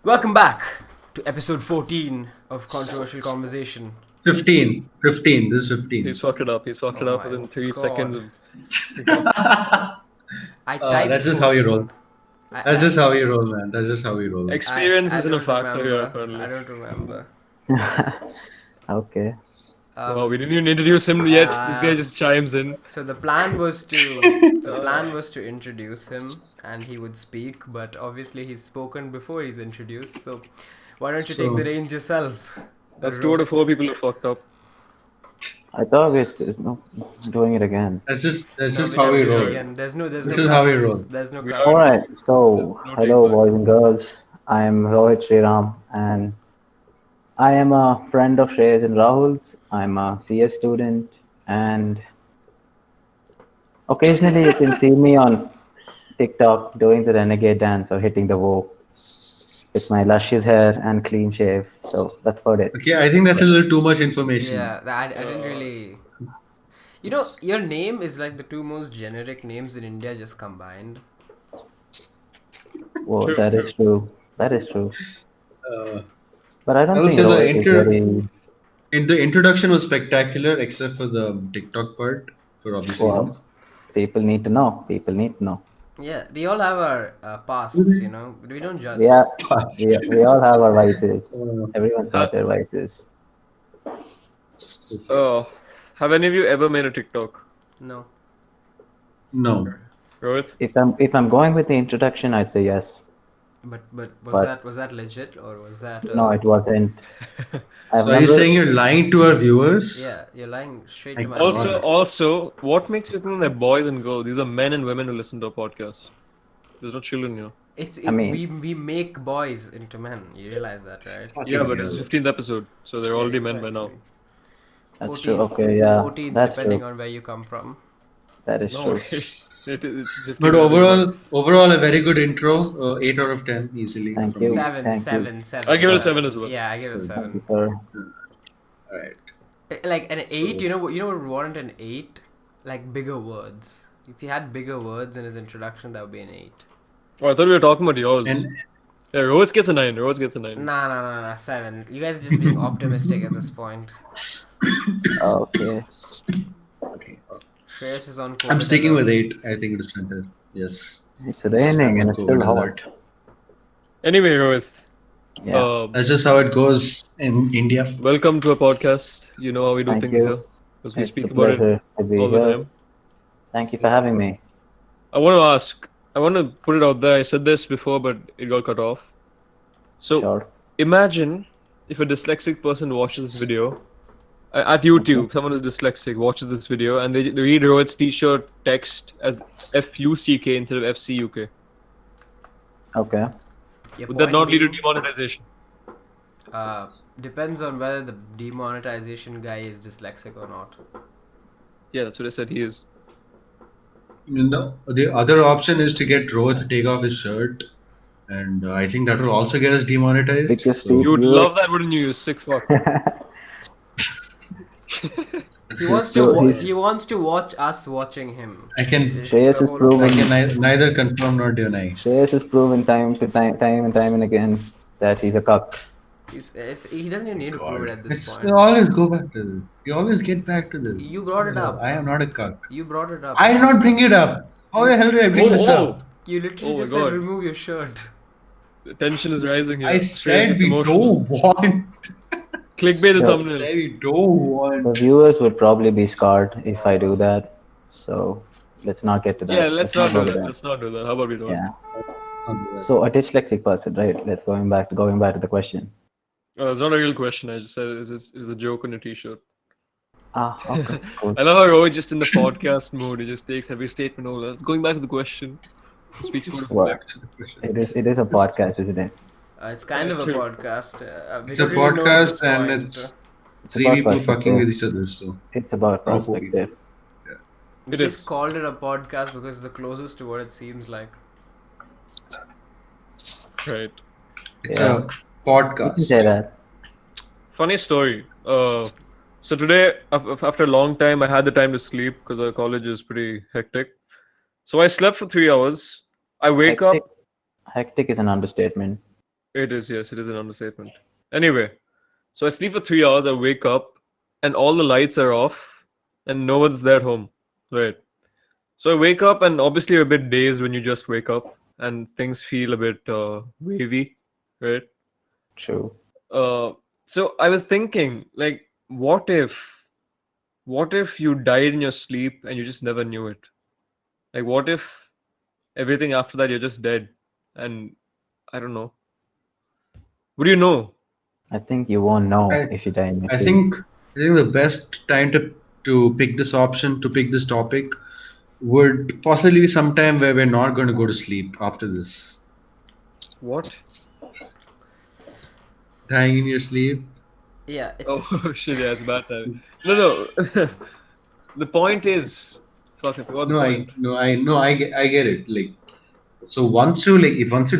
Welcome back to episode 14 of Controversial Conversation. 15. This is 15. He's fucked it up. He's fucked it Oh up my within 3 God. seconds of. I typed That's just how you 14. roll. That's just how you roll, man. That's just how we roll. Experience I isn't a don't factor here, remember. I apparently. don't remember. Okay. Wow, we didn't even introduce him yet. This guy just chimes in. So the plan was to introduce him and he would speak, but obviously he's spoken before he's introduced. So why don't you take So- the reins yourself? That's 2 out of 4 people who fucked up. I thought we were doing it again. That's just No, how never we do it roll. again. There's no This cuts. is how we roll. There's no We cuts. All right. So, No hello, take boys and girls. I am Rohit Sriram, and I am a friend of Shreyas and Rahul's. I'm a CS student, and occasionally you can see me on TikTok doing the renegade dance or hitting the wall with my luscious hair and clean shave. So that's about it. Okay, I think that's a little too much information. Yeah, I didn't really. You know, your name is like the two most generic names in India just combined. Whoa, True, that is true. That is true. Uh, But I don't I would think say the Rohit is very. the introduction was spectacular, except for the TikTok part, for obvious Wow. reasons. People need to know. People need to know. Yeah, we all have our pasts, you know. We don't judge. We all have our vices. Uh, Everyone's got their vices. Have any of you ever made a TikTok? No. no. Rohit? If I'm going with the introduction, I'd say yes. But But- was that legit or was that No, it wasn't. I So are you remember- saying you're lying to our viewers? Yeah, you're lying straight Like, to my Also, face. what makes you think they're boys and girls? These are men and women who listen to our podcast. There's no children here. It's I mean- we make boys into men. You realize that, right? Yeah, but it's 15th episode, so they're already men by now. That's true. Okay, yeah, 14th, that's depending true. on where you come from. That is No, true. it's 15th But episode. overall, a very good intro. 8 out of 10, easily. Thank from you. me. Seven. I give it a 7 as well. Yeah, I give it a Thank you, 7. sir. Alright. Like an 8, you know what would warrant an 8? Like bigger words. If he had bigger words in his introduction, that would be an 8. Oh, I thought we were talking about yours. And Yeah, Rohit gets a 9. Rohit gets a 9. Nah, 7. You guys are just being optimistic at this point. Okay. okay. Shreyas is on I'm COVID sticking alert. with 8. I think it's fantastic. Yes. It's raining and it's Cool, still I love hot. it. Anyway, Rohit, Yeah. That's just how it goes in India. welcome to our podcast. You know how we do Thank things you. here. Because we It's speak a about it pleasure to be all the here. time. Thank you for having me. I want to put it out there. I said this before, but it got cut off. So, Sure. imagine if a dyslexic person watches this video at YouTube. Someone who's dyslexic watches this video and they read Rohit's t-shirt text as FUCK instead of FCUK. Okay. Your Would that point not lead to being, demonetization? depends on whether the demonetization guy is dyslexic or not. Yeah, that's what I said. He is. No, the other option is to get Rohit to take off his shirt, and I think that will also get us demonetized. Because so- You would You- love that, wouldn't you? You sick fuck. He wants to he wants to watch us watching him. I can Shreyas the is whole proven. I can neither confirm nor deny. Shreyas has proven time and time and again that he's a cuck. He doesn't even need to prove it at this It's, point. you always go back to this. You always get back to this. You brought it up. I am not a cuck. You brought it up. I did not bring it up. How the hell did I bring this up? You literally Oh my just said God. remove your shirt. The tension is rising here. I Straight said with we emotional. don't want. Clickbait the Yeah. I thumbnail. said we don't want. The viewers would probably be scarred if I do that. So let's not get to that. Yeah, let's not go do to that. Let's not do that. How about we don't? Yeah. So a dyslexic person, right? Let's going back to the question. It's not a real question. I just said it's a joke on your t-shirt. Okay. Cool. I love how Rohit just in the podcast mode. He just takes every statement over. Let's going back to the question. Speaks more Well, Back to the question. it is a podcast, isn't it? It's kind of a True. podcast. It's a podcast and it's three about people perspective. fucking with each other. So It's about No, for perspective. We It just is. called it a podcast because it's the closest to what it seems like. Right. it's Yeah. a You can podcast. say that. Funny story. So today, after a long time, I had the time to sleep because our college is pretty hectic. So I slept for 3 hours. I wake up. Hectic is an understatement. It is, yes, it is an understatement. Anyway, so I sleep for 3 hours, I wake up, and all the lights are off, and no one's there at home. Right. So I wake up, and obviously you're a bit dazed when you just wake up, and things feel a bit wavy, right? True. So I was thinking, like, what if you died in your sleep and you just never knew it? Like, what if everything after that you're just dead, and I don't know. What do you know? I think you won't know I, if you die in your I sleep. think the best time to pick this option, to pick this topic, would possibly be sometime where we're not going to go to sleep after this. What? Dying in your sleep. Yeah, Oh it's shit! Yeah, it's a bad time. No. The point is, fuck. I forgot the No, point. I get it. Like, so once you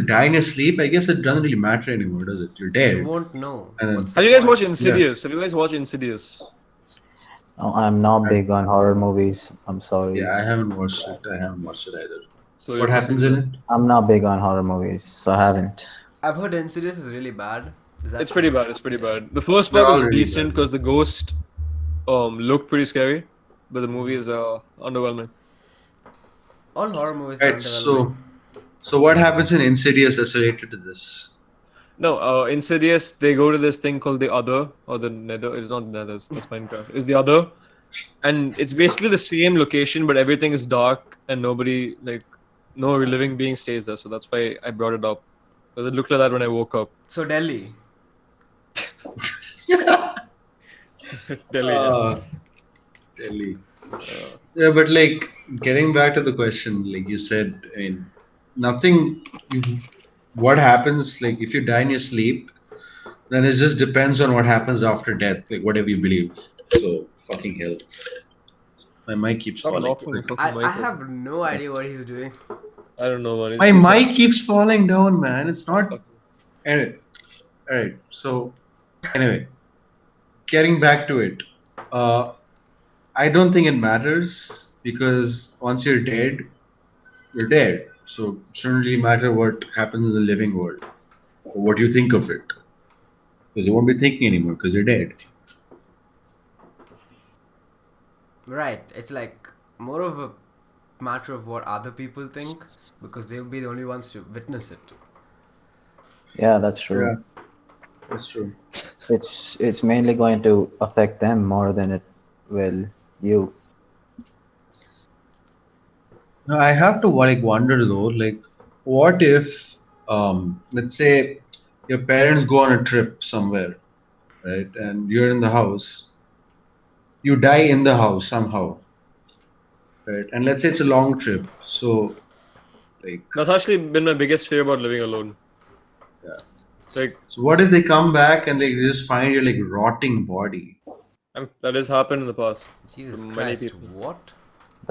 die in your sleep, I guess it doesn't really matter anymore, does it? You're you dead. won't know. And then- What's the Have you guys point? watched Insidious? Have you guys watched Insidious? No, I'm not big on horror movies. I'm sorry. Yeah, I haven't watched it. I haven't watched it either. So What you're happens in it? I'm not big on horror movies, so I haven't. I've heard Insidious is really bad. Is that It's pretty true? bad. It's pretty bad. The first They're part was all really decent bad. because the ghost looked pretty scary, but the movie is underwhelming. All horror movies are Right. underwhelming. So what happens in Insidious that's related to this? No, Insidious, they go to this thing called the Other, or the Nether. It's not the Nether, that's Minecraft. It's the Other. And it's basically the same location, but everything is dark and nobody, like, no living being stays there. So that's why I brought it up. Because it looked like that when I woke up. So Delhi. Delhi, yeah. Delhi. Yeah, but like getting back to the question, like you said, I mean, nothing. What happens, like if you die in your sleep, then it just depends on what happens after death, like whatever you believe. So fucking hell. My mic keeps Stop falling. knocking the fucking I mic. have no idea what he's doing. I don't know, man. My mic keeps falling down, man. It's not. Anyway, all right. So, anyway, getting back to it, I don't think it matters because once you're dead, you're dead. So, it shouldn't really matter what happens in the living world or what you think of it because you won't be thinking anymore because you're dead. Right. It's like more of a matter of what other people think because they'll be the only ones to witness it. Yeah, that's true. That's true. It's mainly going to affect them more than it will you. Now, I have to like wonder though, like, what if, let's say, your parents go on a trip somewhere, right, and you're in the house, you die in the house somehow, right, and let's say it's a long trip, so, like, That's actually been my biggest fear about living alone. Yeah. Like, so what if they come back and they just find your like rotting body? that has happened in the past. Jesus To many Christ. people. What?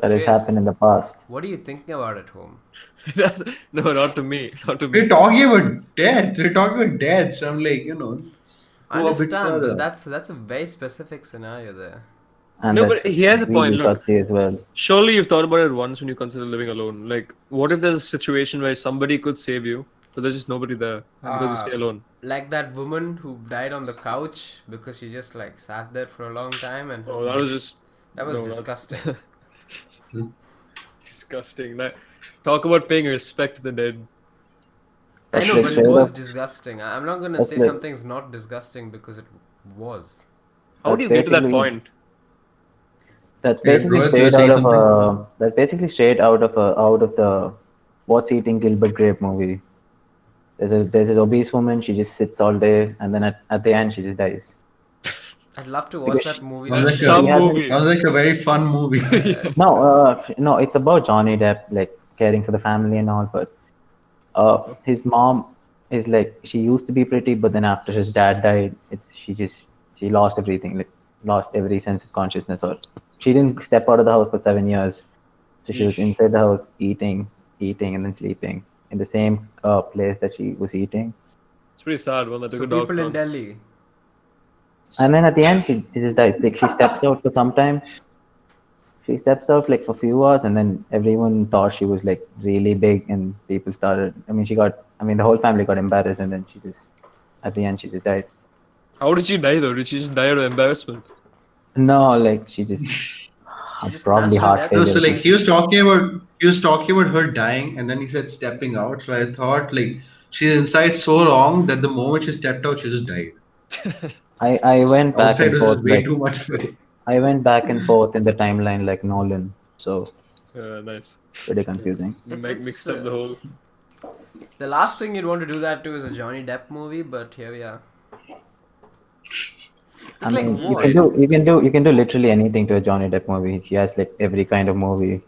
That has Yes. happened in the past. What are you thinking about at home? No, not to me. Not to We're me. talking about death. We're talking about death. So I'm like, I go a bit understand, further. but that's a very specific scenario there. And No, that's but he has a point, really look. touchy as well. Surely you've thought about it once when you consider living alone. Like, what if there's a situation where somebody could save you, but there's just nobody there because you stay alone? Like that woman who died on the couch because she just like sat there for a long time and Oh, that was just that was no, that's- disgusting. disgusting. Like, talk about paying respect to the dead. I That's know, like but it straight was up- disgusting. I'm not gonna That's say like- something's not disgusting because it was. How do you get to that basically- point? That's Hey, basically Rohit, you were straight out saying of a. That's basically straight out of the What's Eating Gilbert Grape movie. There's this obese woman. She just sits all day, and then at the end she just dies. I'd love to watch that movie. Sounds like, Some He hasn't- movie. sounds like a very fun movie. No, it's about Johnny Depp like caring for the family and all, but his mom is like she used to be pretty, but then after his dad died, she lost everything, like lost every sense of consciousness, or she didn't step out of the house for 7 years, so she was Yeesh. inside the house eating, and then sleeping in the same place that she was eating, It's pretty sad. One that took So a dog people in from. Delhi. and then at the end she just dies. Like she steps out for some time, She steps out like for a few hours, and then everyone thought she was like really big, and people started. I mean, the whole family got embarrassed, and then she just, at the end, she just died. How did she die though? Did she just die out of embarrassment? No, like she just She just probably natural heart death. failure. No, so like he was talking about her dying, and then he said stepping out. So I thought like she's inside so long that the moment she stepped out, she just died. I went back Outside and was forth just way like too much for it. I went back and forth in the timeline like Nolan, so Nice. pretty confusing. Mixed up the whole. The last thing you'd want to do that to is a Johnny Depp movie, but here we are. I It's like mean, what? you can do literally anything to a Johnny Depp movie. He has like every kind of movie,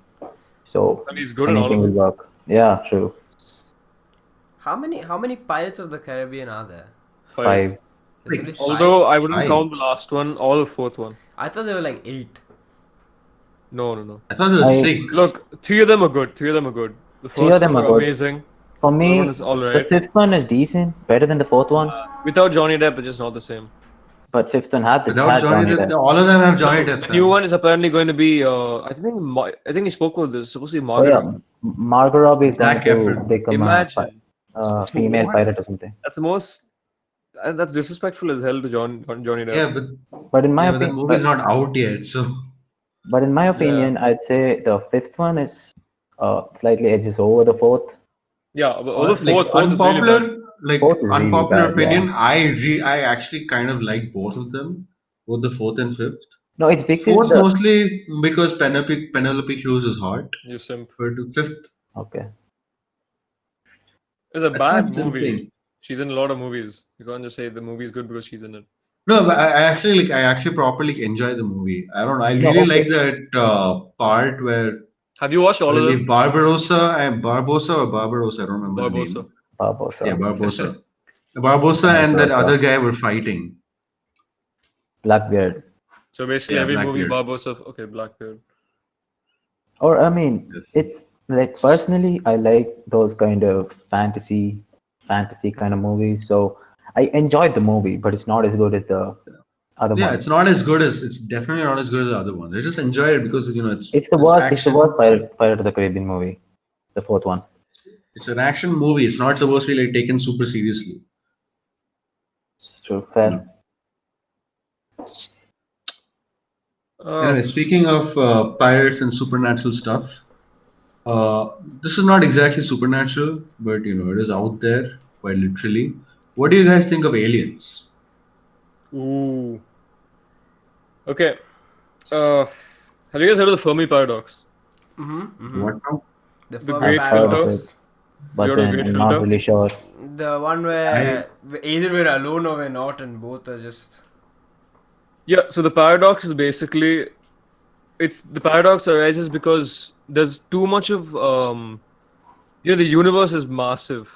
so And he's good in all anything of will them. work. Yeah, true. How many Pirates of the Caribbean are there? 5. There's only 5? Although I wouldn't Five. count the last one or the fourth one. I thought there were like 8. No. I thought there was I- 6. Look, 3 of them are good. The Three of first them one are are good. amazing. For The me, one is the alright. 5th one is decent, better than the 4th one. Without Johnny Depp, it's just not the same. But 5th one had Without Johnny Depp, all of them have Johnny Depp. The new one is apparently going to be. I think he spoke about this. It's supposed to be Oh Margaret. yeah, Margot Robbie is going Zac to Efron. become Imagine. a female pirate or something. That's the most. That's disrespectful as hell to Johnny Depp. Yeah, but, But in my yeah, but the opinion, movie's not out yet, so but in my opinion, I'd say the 5th one is slightly edges over the 4th. Yeah, but over like fourth is really unpopular, bad. like Fourth is really unpopular bad, opinion. I actually kind of like both of them, both the 4th and 5th. No, it's because 4th the mostly because Penelope Cruz is hot, You simp. but the 5th okay. It's a that's bad not movie. simping. She's in a lot of movies. You can't just say the movie is good because she's in it. No, but I actually properly enjoy the movie. I don't know. I No, really okay. like that part where Have you watched all of really them? Barbarossa and Barbosa or Barbarossa, I don't remember his Barbosa. name. Barbosa, Yeah, Barbosa. Barbosa and that other guy were fighting. Blackbeard. So basically, Yeah, every movie Blackbeard. Barbosa. Okay, Blackbeard. Or I mean, Yes. it's like personally, I like those kind of fantasy kind of movies. So I enjoyed the movie, but it's not as good as the other Yeah, one. it's not as good as it's definitely not as good as the other ones. I just enjoy it because It's the worst. It's the action. worst Pirate of the Caribbean movie, the 4th one. It's an action movie. It's not supposed to be like taken super seriously. It's true. Fair. Anyway, speaking of pirates and supernatural stuff, this is not exactly supernatural, but it is out there quite literally. What do you guys think of aliens? Ooh. Okay. Have you guys heard of the Fermi paradox? What now? The The Fermi Great Paradox. Filter. But You're a then great I'm not filter? really sure. The one where either we're alone or we're not, and both are just. Yeah. So the paradox is basically, it's the paradox arises because there's too much of the universe is massive.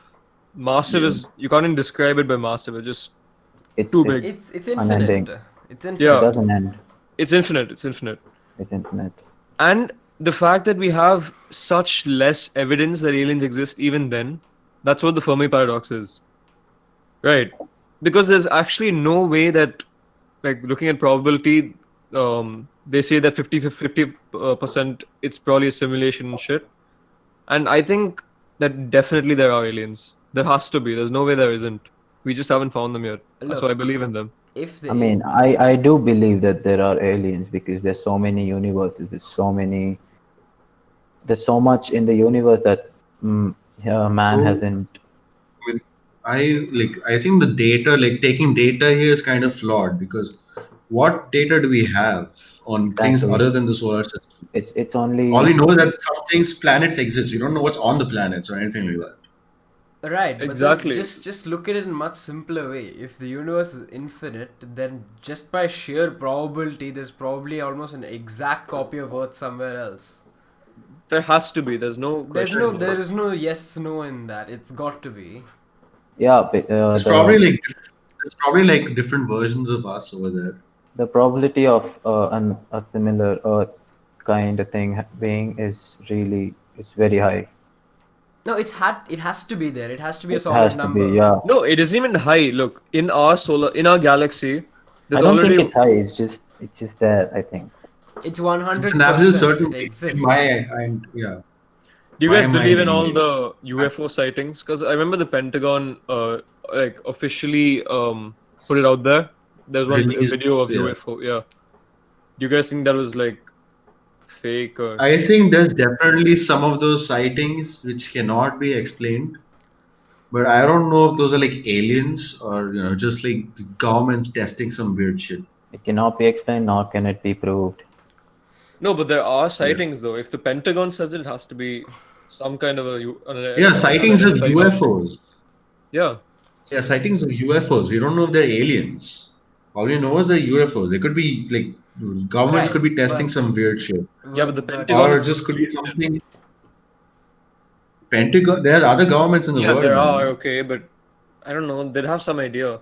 Massive is you can't even describe it by massive. It's just It's Too big. It's unending. infinite. It's infinite. Yeah. It doesn't end. it's infinite. It's infinite. It's infinite. And the fact that we have such less evidence that aliens exist even then, that's what the Fermi paradox is. Right. Because there's actually no way that, like, looking at probability, they say that 50% it's probably a simulation and shit. And I think that definitely there are aliens. There has to be. There's no way there isn't. We just haven't found them yet. So I Look. believe in them. If they, I mean, I do believe that there are aliens because there's so many universes. There's so much in the universe that man Oh. hasn't. I think the data, like taking data here is kind of flawed because what data do we have on things Exactly. other than the solar system? It's only. All we know is that some things, planets exist. We don't know what's on the planets or anything like that. right, but Exactly. then just look at it in a much simpler way. If the universe is infinite, then just by sheer probability, there's probably almost an exact copy of Earth somewhere else. There has to be. There's no question. There is no yes no in that. It's got to be. Yeah, It's probably like different versions of us over there. the probability of a similar Earth kind of thing being it's very high. No, it has to be there. It has to be a It solid has to number. be, yeah. No, it isn't even high. Look, in our galaxy, I there's don't already think it's high. It's just there. I think. It's 100%. It's an absolute It certainty. exists. In my and yeah. Do you My guys believe in mind all anyway. the UFO sightings? Because I remember the Pentagon, like officially put it out there. There's one Released, video of yeah. UFO. Yeah. Do you guys think that was like fake or? I think there's definitely some of those sightings which cannot be explained, but I don't know if those are like aliens or just like the government's testing some weird shit. It cannot be explained, nor can it be proved. No, but there are Yeah, sightings though. If the Pentagon says it, it has to be some kind of yeah, sightings of unidentified object. UFOs. Yeah. Yeah, sightings of UFOs. We don't know if they're aliens. All we know is they're UFOs. They could be like governments could Right, be testing but some weird shit, Yeah, but the but Pentagon or is it not just could be released it. something. Pentagon. There are other governments in the Yeah, world, there are, man. okay, but I don't know. They'd have some idea.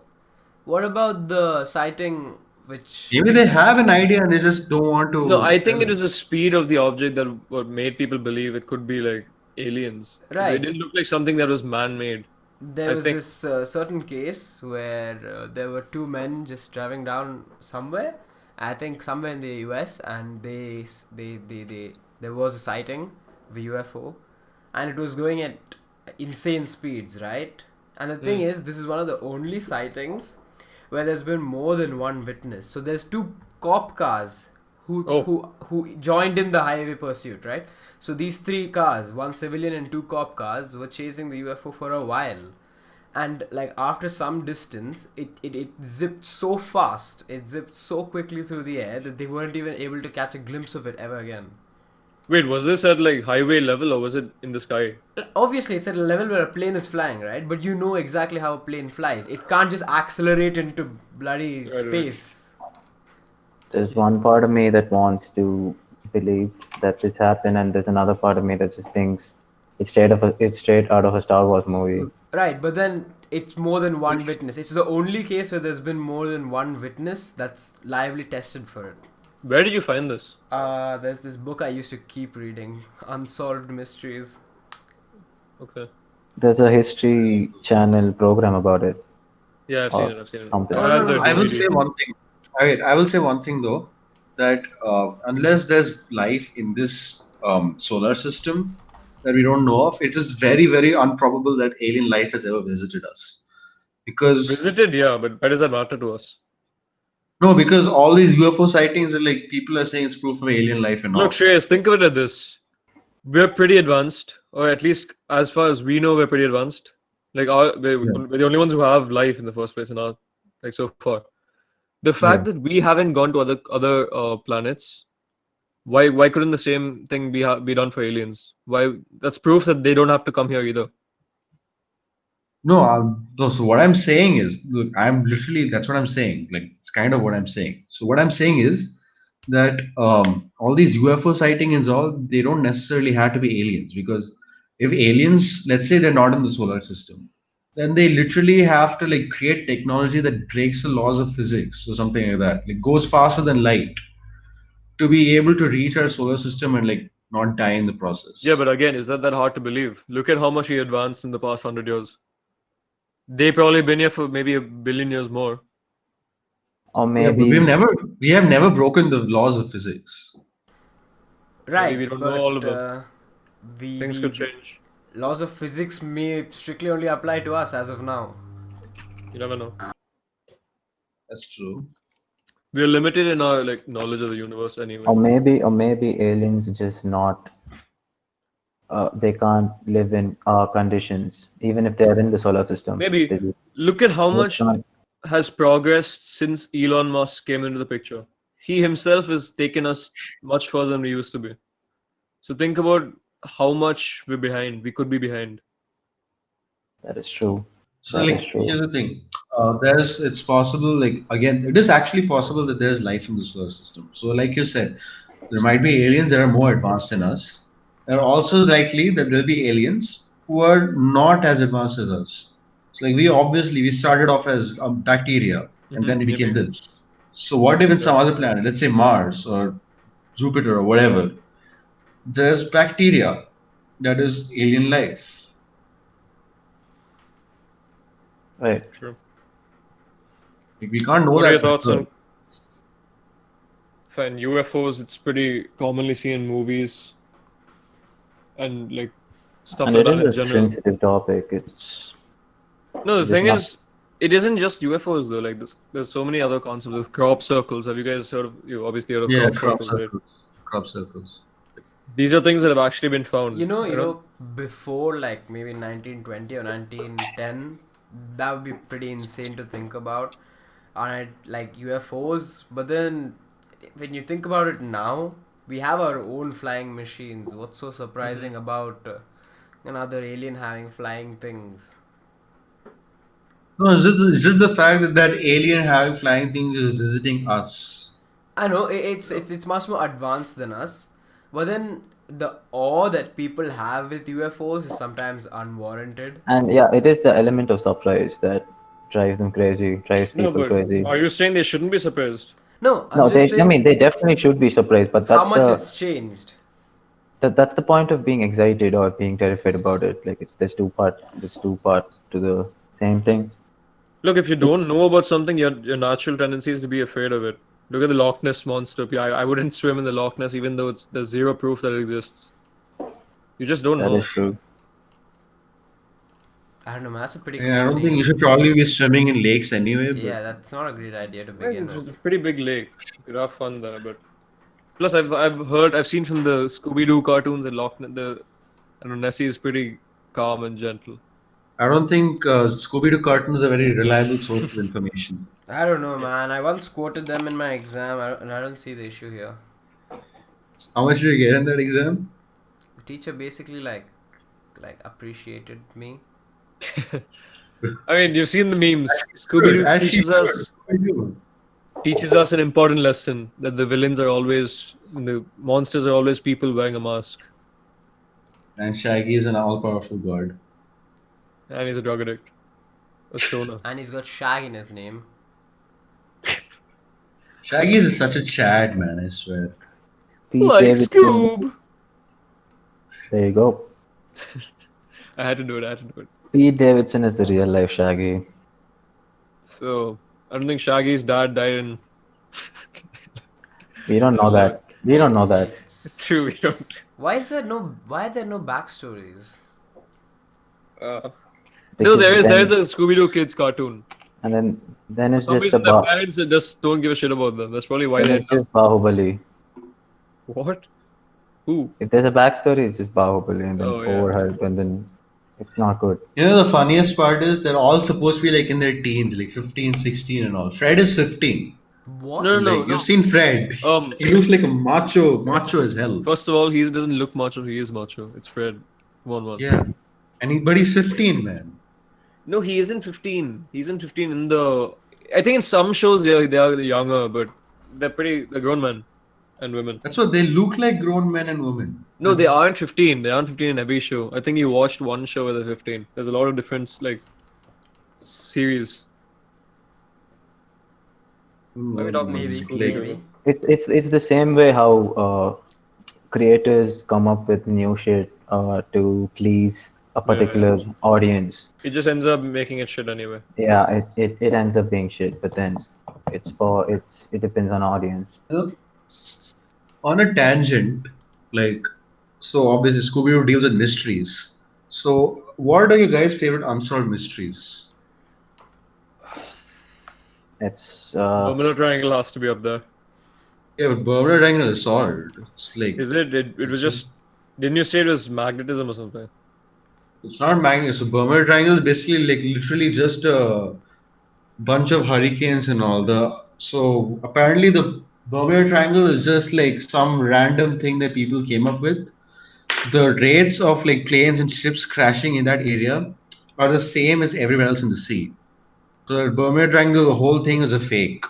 what about the sighting which Maybe they have an idea and they just don't want No, to I think tell it was the us. speed of the object that what made people believe it could be like aliens. It right? didn't look like something that was man-made. There I was think. this certain case where there were two men just driving down somewhere. I think somewhere in the US, and there was a sighting of a UFO, and it was going at insane speeds, right? And the thing is, this is one of the only sightings where there's been more than one witness. So there's two cop cars Oh. who joined in the highway pursuit, right? So these three cars, one civilian and two cop cars, were chasing the UFO for a while. And like after some distance, it zipped so fast, it zipped so quickly through the air that they weren't even able to catch a glimpse of it ever again. Wait, was this at like highway level or was it in the sky? Obviously, it's at a level where a plane is flying, right? But you know exactly how a plane flies. It can't just accelerate into bloody Right. space. There's one part of me that wants to believe that this happened, and there's another part of me that just thinks it's straight out of a Star Wars movie. Right, but then it's more than one witness. It's the only case where there's been more than one witness that's lively tested for it. Where did you find this? There's this book I used to keep reading, Unsolved Mysteries. Okay. There's a History Channel program about it. Yeah, I've Or seen it. I've seen it. something. I No, had no, the no. I will DVD. say one thing. I will say one thing though, that unless there's life in this solar system that we don't know of, it is very, very improbable that alien life has ever visited us. Because Visited, yeah, but why does that matter to us? no, because all these UFO sightings are like people are saying it's proof of alien life and all. Look, Shreyas, think of it like this. We're pretty advanced, or at least as far as we know, we're pretty advanced. Like we're the only ones who have life in the first place, and our like so far. The fact that we haven't gone to other planets, why couldn't the same thing be done for aliens? Why? That's proof that they don't have to come here either. No, so what I'm saying is, look, that's what I'm saying. Like, it's kind of what I'm saying. So, what I'm saying is that all these UFO sightings, they don't necessarily have to be aliens because if aliens, let's say they're not in the solar system, then they literally have to like create technology that breaks the laws of physics or something like that. Like, goes faster than light to be able to reach our solar system and like not die in the process. Yeah, but again, is that hard to believe? Look at how much we advanced in the past 100 years. They probably been here for maybe 1 billion years more. Or Yeah, but maybe we have never broken the laws of physics. Right, we don't but know all of them. we Things could change. laws of physics may strictly only apply to us as of now. You never know. That's true. We are limited in our like knowledge of the universe anyway. or maybe aliens just not. They can't live in our conditions, even if they're in the solar system. Maybe. They just- Look at how they much can't- has progressed since Elon Musk came into the picture. He himself has taken us much further than we used to be. So think about how much we're behind. We could be behind. That is true. So That like is true. here's the thing. It's possible, like again, it is actually possible that there's life in the solar system. So like you said, there might be aliens that are more advanced than us. There are also likely that there'll be aliens who are not as advanced as us. So like we started off as bacteria and then we became maybe. this. So what if in some other planet, let's say Mars or Jupiter or whatever, there's bacteria that is alien life. Right. True. We can't know What that are your for thoughts sure. on fine. UFOs, it's pretty commonly seen in movies and like stuff And like it that in is a general. sensitive topic. It's No, the It's thing not- is, it isn't just UFOs though. Like there's so many other concepts. There's crop circles. Have you guys heard of? You obviously heard of Yeah, crop circles, right? crop circles. These are things that have actually been found. You know, before like maybe 1920 or 1910, that would be pretty insane to think about. And like UFOs, but then when you think about it now, we have our own flying machines. What's so surprising about another alien having flying things? No, it's just the fact that that alien having flying things is visiting us. I know it's much more advanced than us, but then the awe that people have with UFOs is sometimes unwarranted. and yeah, it is the element of surprise that drives them crazy, drives No, people but crazy. are you saying they shouldn't be surprised? No, I'm No, just saying I mean, they definitely should be surprised, but how that's much the it's changed. that's the point of being excited or being terrified about it. Like there's two part to the same thing. Look, if you don't know about something, your natural tendency is to be afraid of it. Look at the Loch Ness monster. Yeah, I wouldn't swim in the Loch Ness even though there's zero proof that it exists. You just don't That know. is true. I don't know, man, that's a pretty Yeah, I cool don't think name. you should probably be swimming in lakes anyway. But Yeah, that's not a great idea to Yeah, begin it's a with. pretty big lake. You could have fun there, but plus I've seen from the Scooby Doo cartoons that Nessie is pretty calm and gentle. I don't think Scooby-Doo cartoons are a very reliable source of information. I don't know, man. I once quoted them in my exam, and I don't see the issue here. How much did you get in that exam? The teacher basically like appreciated me. I mean, you've seen the memes. Scooby Doo As she teaches us an important lesson that the monsters are always people wearing a mask, And Shaggy is an all-powerful god. and he's a drug addict, a stoner. And he's got Shag in his name. Shaggy is such a Chad, man, I swear. Pete Like Davidson. Scoob. There you go. I had to do it. Pete Davidson is the real life Shaggy. So I don't think Shaggy's dad died in. We don't know that. We don't know that. True, we don't. Why are there no backstories? No, Because there is then- a Scooby Doo kids cartoon. And then it's For some just the reason, their boss. parents just don't give a shit about them. That's probably why Then they. it's just Bahubali. What? Who? If there's a backstory, it's just Bahubali, and then Oh, it's yeah. overhyped, and then it's not good. You know, the funniest part is they're all supposed to be like in their teens, like 15, 16 and all. Fred is 15. What? No, no, Like, no. you've seen Fred. He looks like a macho as hell. First of all, he doesn't look macho. He is macho. It's Fred. Come on, man. Yeah. But he's 15, man. No, he isn't 15. He's in 15 in the. I think in some shows they are younger, but they're grown men and women. That's what they look like, grown men and women. No, they aren't 15. They aren't 15 in every show. I think you watched one show where they're 15. There's a lot of different like series. Why are we talking about Maybe, Scooby-Doo? maybe. It's the same way how creators come up with new shit to please a particular audience. It just ends up making it shit anyway. Yeah, it ends up being shit, but then it depends on audience. On a tangent, like, so obviously Scooby-Doo deals with mysteries. So, what are your guys' favorite unsolved mysteries? It's Bermuda Triangle has to be up there. Yeah, but Bermuda Triangle is solved. It's like, Is it? It was just. Didn't you say it was magnetism or something? it's not magnet. So, Bermuda Triangle is basically like literally just a bunch of hurricanes and all. So, apparently, the Bermuda Triangle is just like some random thing that people came up with. The rates of like planes and ships crashing in that area are the same as everywhere else in the sea. So the Bermuda Triangle, the whole thing is a fake.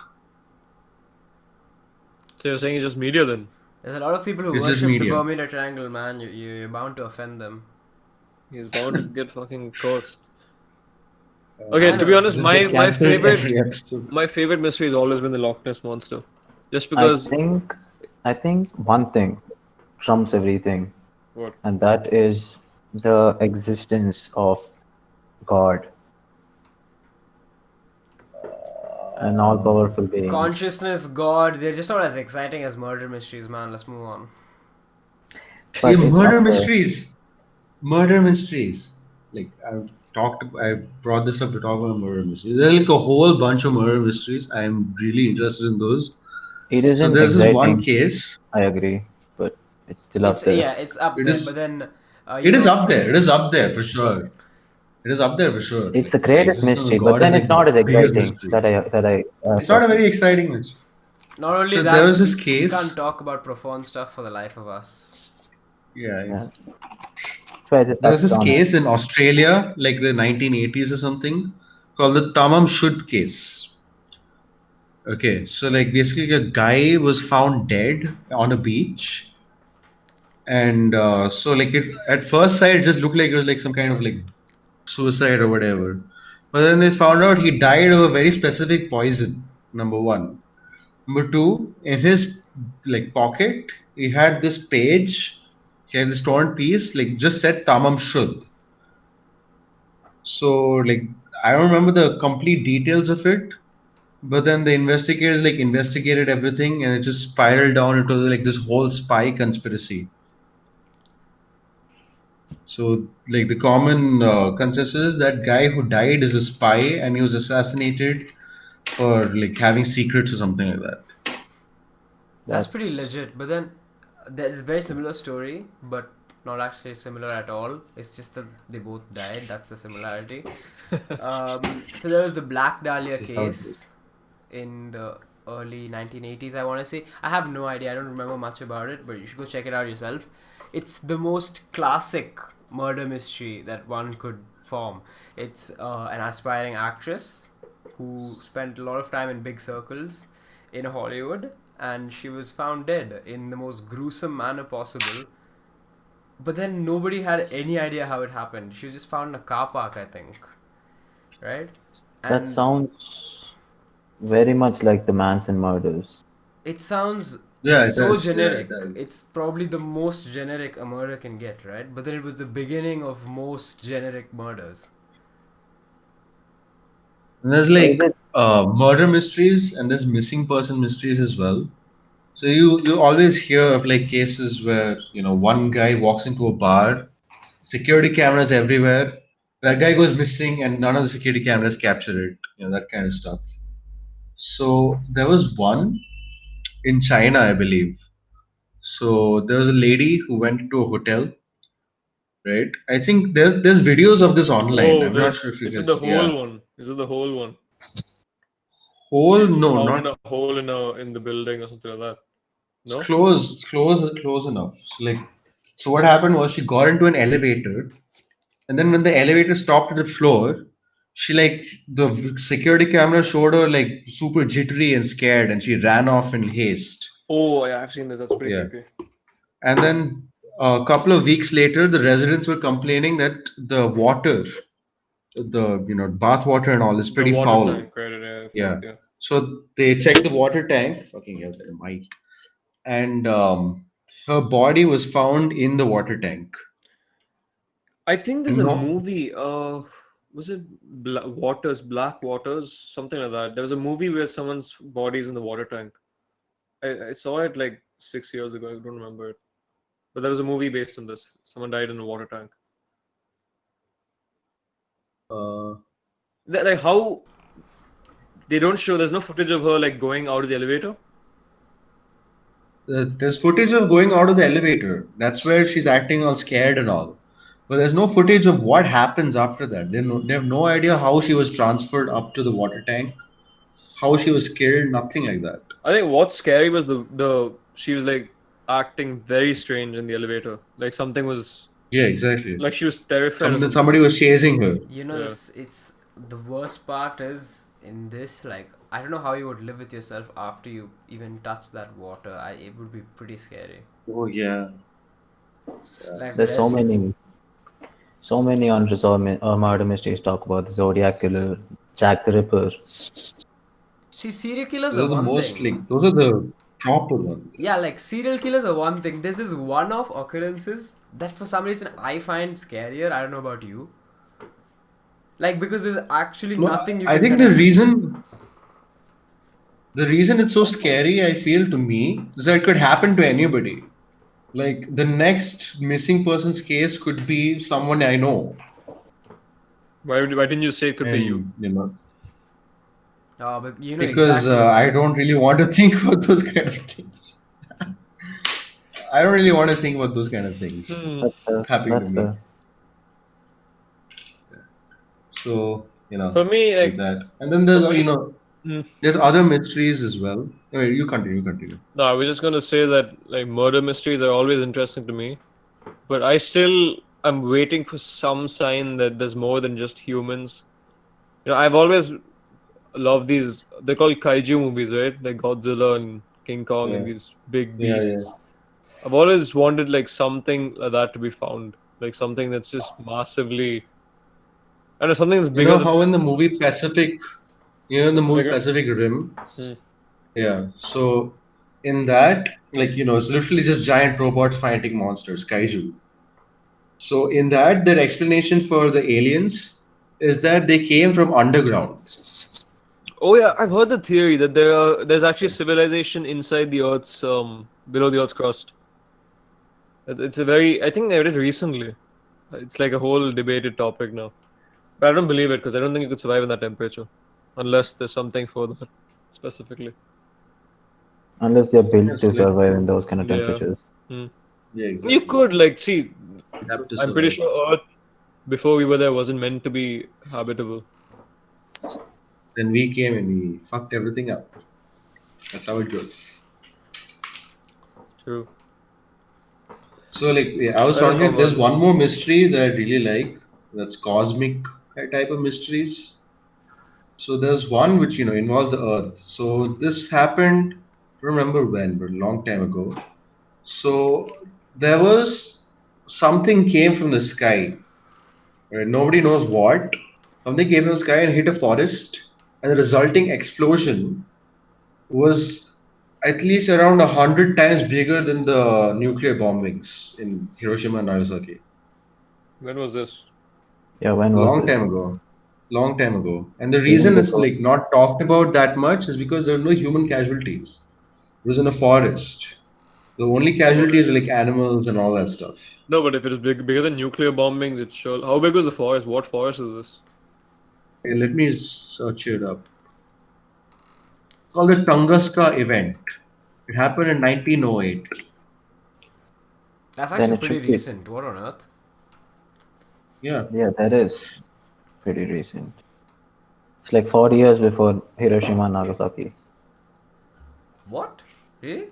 So you're saying it's just media then? There's a lot of people who It's just worship the media. Bermuda Triangle, man. You're bound to offend them. He's bound to get fucking cursed. Okay, I to be don't honest, Just my get cancelled favorite every episode. my favorite mystery has always been the Loch Ness monster. Just I because think one thing trumps everything, what? and that is the existence of God. an all-powerful being. Consciousness, God, they're just not as exciting as murder mysteries, man. Let's move on. But Yeah, it's murder up there. mysteries. Murder mysteries. Like I brought this up to talk about murder mysteries. There's like a whole bunch of murder mysteries. I'm really interested in those. It So isn't there's this one exciting, case. I agree, but it's still up It's there. yeah, it's up It there. is. But then, It is up there. It is up there for sure. It is up there for sure. It's Like the the greatest existence of mystery, but God is then like it's the not as biggest exciting mystery. that I It's not a prefer. very exciting mystery. not only So that, there was this we case. can't talk about profound stuff for the life of us. Yeah. Yeah. That's why I just There was touched this on it. case in Australia, like the 1980s or something, called the Tamam Shud case. Okay, so like basically a guy was found dead on a beach, and so like it at first sight it just looked like it was like some kind of like suicide or whatever. But then they found out he died of a very specific poison. Number one. Number two, in his like pocket, he had this page. He had this torn piece, like just said Tamam Shud. So like I don't remember the complete details of it, but then the investigators like investigated everything and it just spiraled down into like this whole spy conspiracy. So like the common consensus is that guy who died is a spy and he was assassinated for like having secrets or something like that. That's pretty legit. But then, there's a very similar story, but not actually similar at all. It's just that they both died. That's the similarity. So there was the Black Dahlia This is how it case in the early 1980s, I want to say. I have no idea. I don't remember much about it, but you should go check it out yourself. It's the most classic murder mystery that one could form. It's an aspiring actress who spent a lot of time in big circles in Hollywood, and she was found dead in the most gruesome manner possible. But then nobody had any idea how it happened. She was just found in a car park, I think. Right? That sounds very much like the Manson murders. It sounds Yeah, it so does. Yeah, generic. it does. It's probably the most generic a murder can get, right? But then it was the beginning of most generic murders. And there's What is like it? murder mysteries and there's missing person mysteries as well. So you always hear of like cases where one guy walks into a bar, security cameras everywhere, that guy goes missing and none of the security cameras capture it, that kind of stuff. So there was one in China, I believe. So there was a lady who went to a hotel, right? I think there's videos of this online. Oh, I'm not there's. sure if you Is it guys, the yeah. whole one? Is it the whole one? Whole, no, Found in not. a hole in the building or something like that. It's No. close enough. So what happened was she got into an elevator, and then when the elevator stopped at the floor, she like the security camera showed her like super jittery and scared, and she ran off in haste. Oh, yeah, I've seen this. That's pretty Yeah, creepy. and then a couple of weeks later, the residents were complaining that the water, the bath water and all, is The pretty water foul. tank, right? Yeah, Yeah. yeah. So they checked the water tank. Fucking hell, the mic. And her body was found in the water tank. I think there's a No, movie. Was it Black Waters, something like that? There was a movie where someone's body is in the water tank. I saw it like 6 years ago. I don't remember it, but there was a movie based on this. Someone died in a water tank. Like how they don't show. There's no footage of her like going out of the elevator. there's footage of going out of the elevator. That's where she's acting all scared and all. But there's no footage of what happens after that. They have no idea how she was transferred up to the water tank, how she was killed, nothing like that. I think what's scary was the she was like acting very strange in the elevator. Like something was Yeah, exactly. like she was terrified. Or something. Somebody was chasing her. You know, Yeah. it's the worst part is in this. Like, I don't know how you would live with yourself after you even touch that water. It would be pretty scary. Oh yeah. Like There's so there's- many unresolved murder mysteries. Talk about the Zodiac Killer, Jack the Ripper. See, serial killers Those are are the one most thing. like those are the proper ones. Yeah, like serial killers are one thing. This is one-off occurrences that for some reason I find scarier. I don't know about you. Like, because there's actually No, nothing you I can think the connect. reason the reason it's so scary, I feel to me, is that it could happen to anybody. Like the next missing person's case could be someone I know, Why didn't you say it could be you? and you know, But you know because exactly. I don't really want to think about those kind of things. I don't really want to think about those kind of things That's fair. happening to That's me. fair. So For me, like like, that. And then there's for me- there's other mysteries as well. Anyway, you continue. no, I was just gonna say that like murder mysteries are always interesting to me, but I still am waiting for some sign that there's more than just humans. You know, I've always loved these. They're called kaiju movies, right? Like Godzilla and King Kong and Yeah. these big Yeah, beasts. yeah. I've always wanted like something like that to be found, like something that's just massively. I don't know, something that's You bigger know than how in the movie Pacific, in the movie bigger. Pacific Rim, Hmm. yeah. So in that, like it's literally just giant robots fighting monsters, kaiju. So in that, their explanation for the aliens is that they came from underground. Oh yeah, I've heard the theory that there's actually civilization inside the Earth's below the Earth's crust. It's a very I think I read it recently. It's like a whole debated topic now. But I don't believe it because I don't think you could survive in that temperature unless there's something for that specifically. Unless they're built Yes, to like, survive in those kind of Yeah. temperatures. yeah, exactly. You could like see. You'd have to I'm pretty survive. sure Earth before we were there wasn't meant to be habitable. Then we came and we fucked everything up. That's how it goes. True. So like I was I don't talking, know there's about one more mystery that I really like. That's cosmic type of mysteries. So there's one which involves the Earth. So this happened, I don't remember when, but a long time ago. So there was something came from the sky. Right? Nobody knows what. Something came from the sky and hit a forest, and the resulting explosion was at least around 100 times bigger than the nuclear bombings in Hiroshima and Nagasaki. when was this? Yeah, when was Long this? time ago. Long time ago. And the Even reason is before. like not talked about that much is because there are no human casualties. It was in a forest. The only casualties are like animals and all that stuff. No, but if it is bigger than nuclear bombings, it's sure. How big was the forest? What forest is this? Okay, let me search it up. It's called the Tunguska event. It happened in 1908. That's Then actually it pretty should be. recent. What on earth? Yeah. Yeah, that is pretty recent. It's like 40 years before Hiroshima and Nagasaki. What? Really?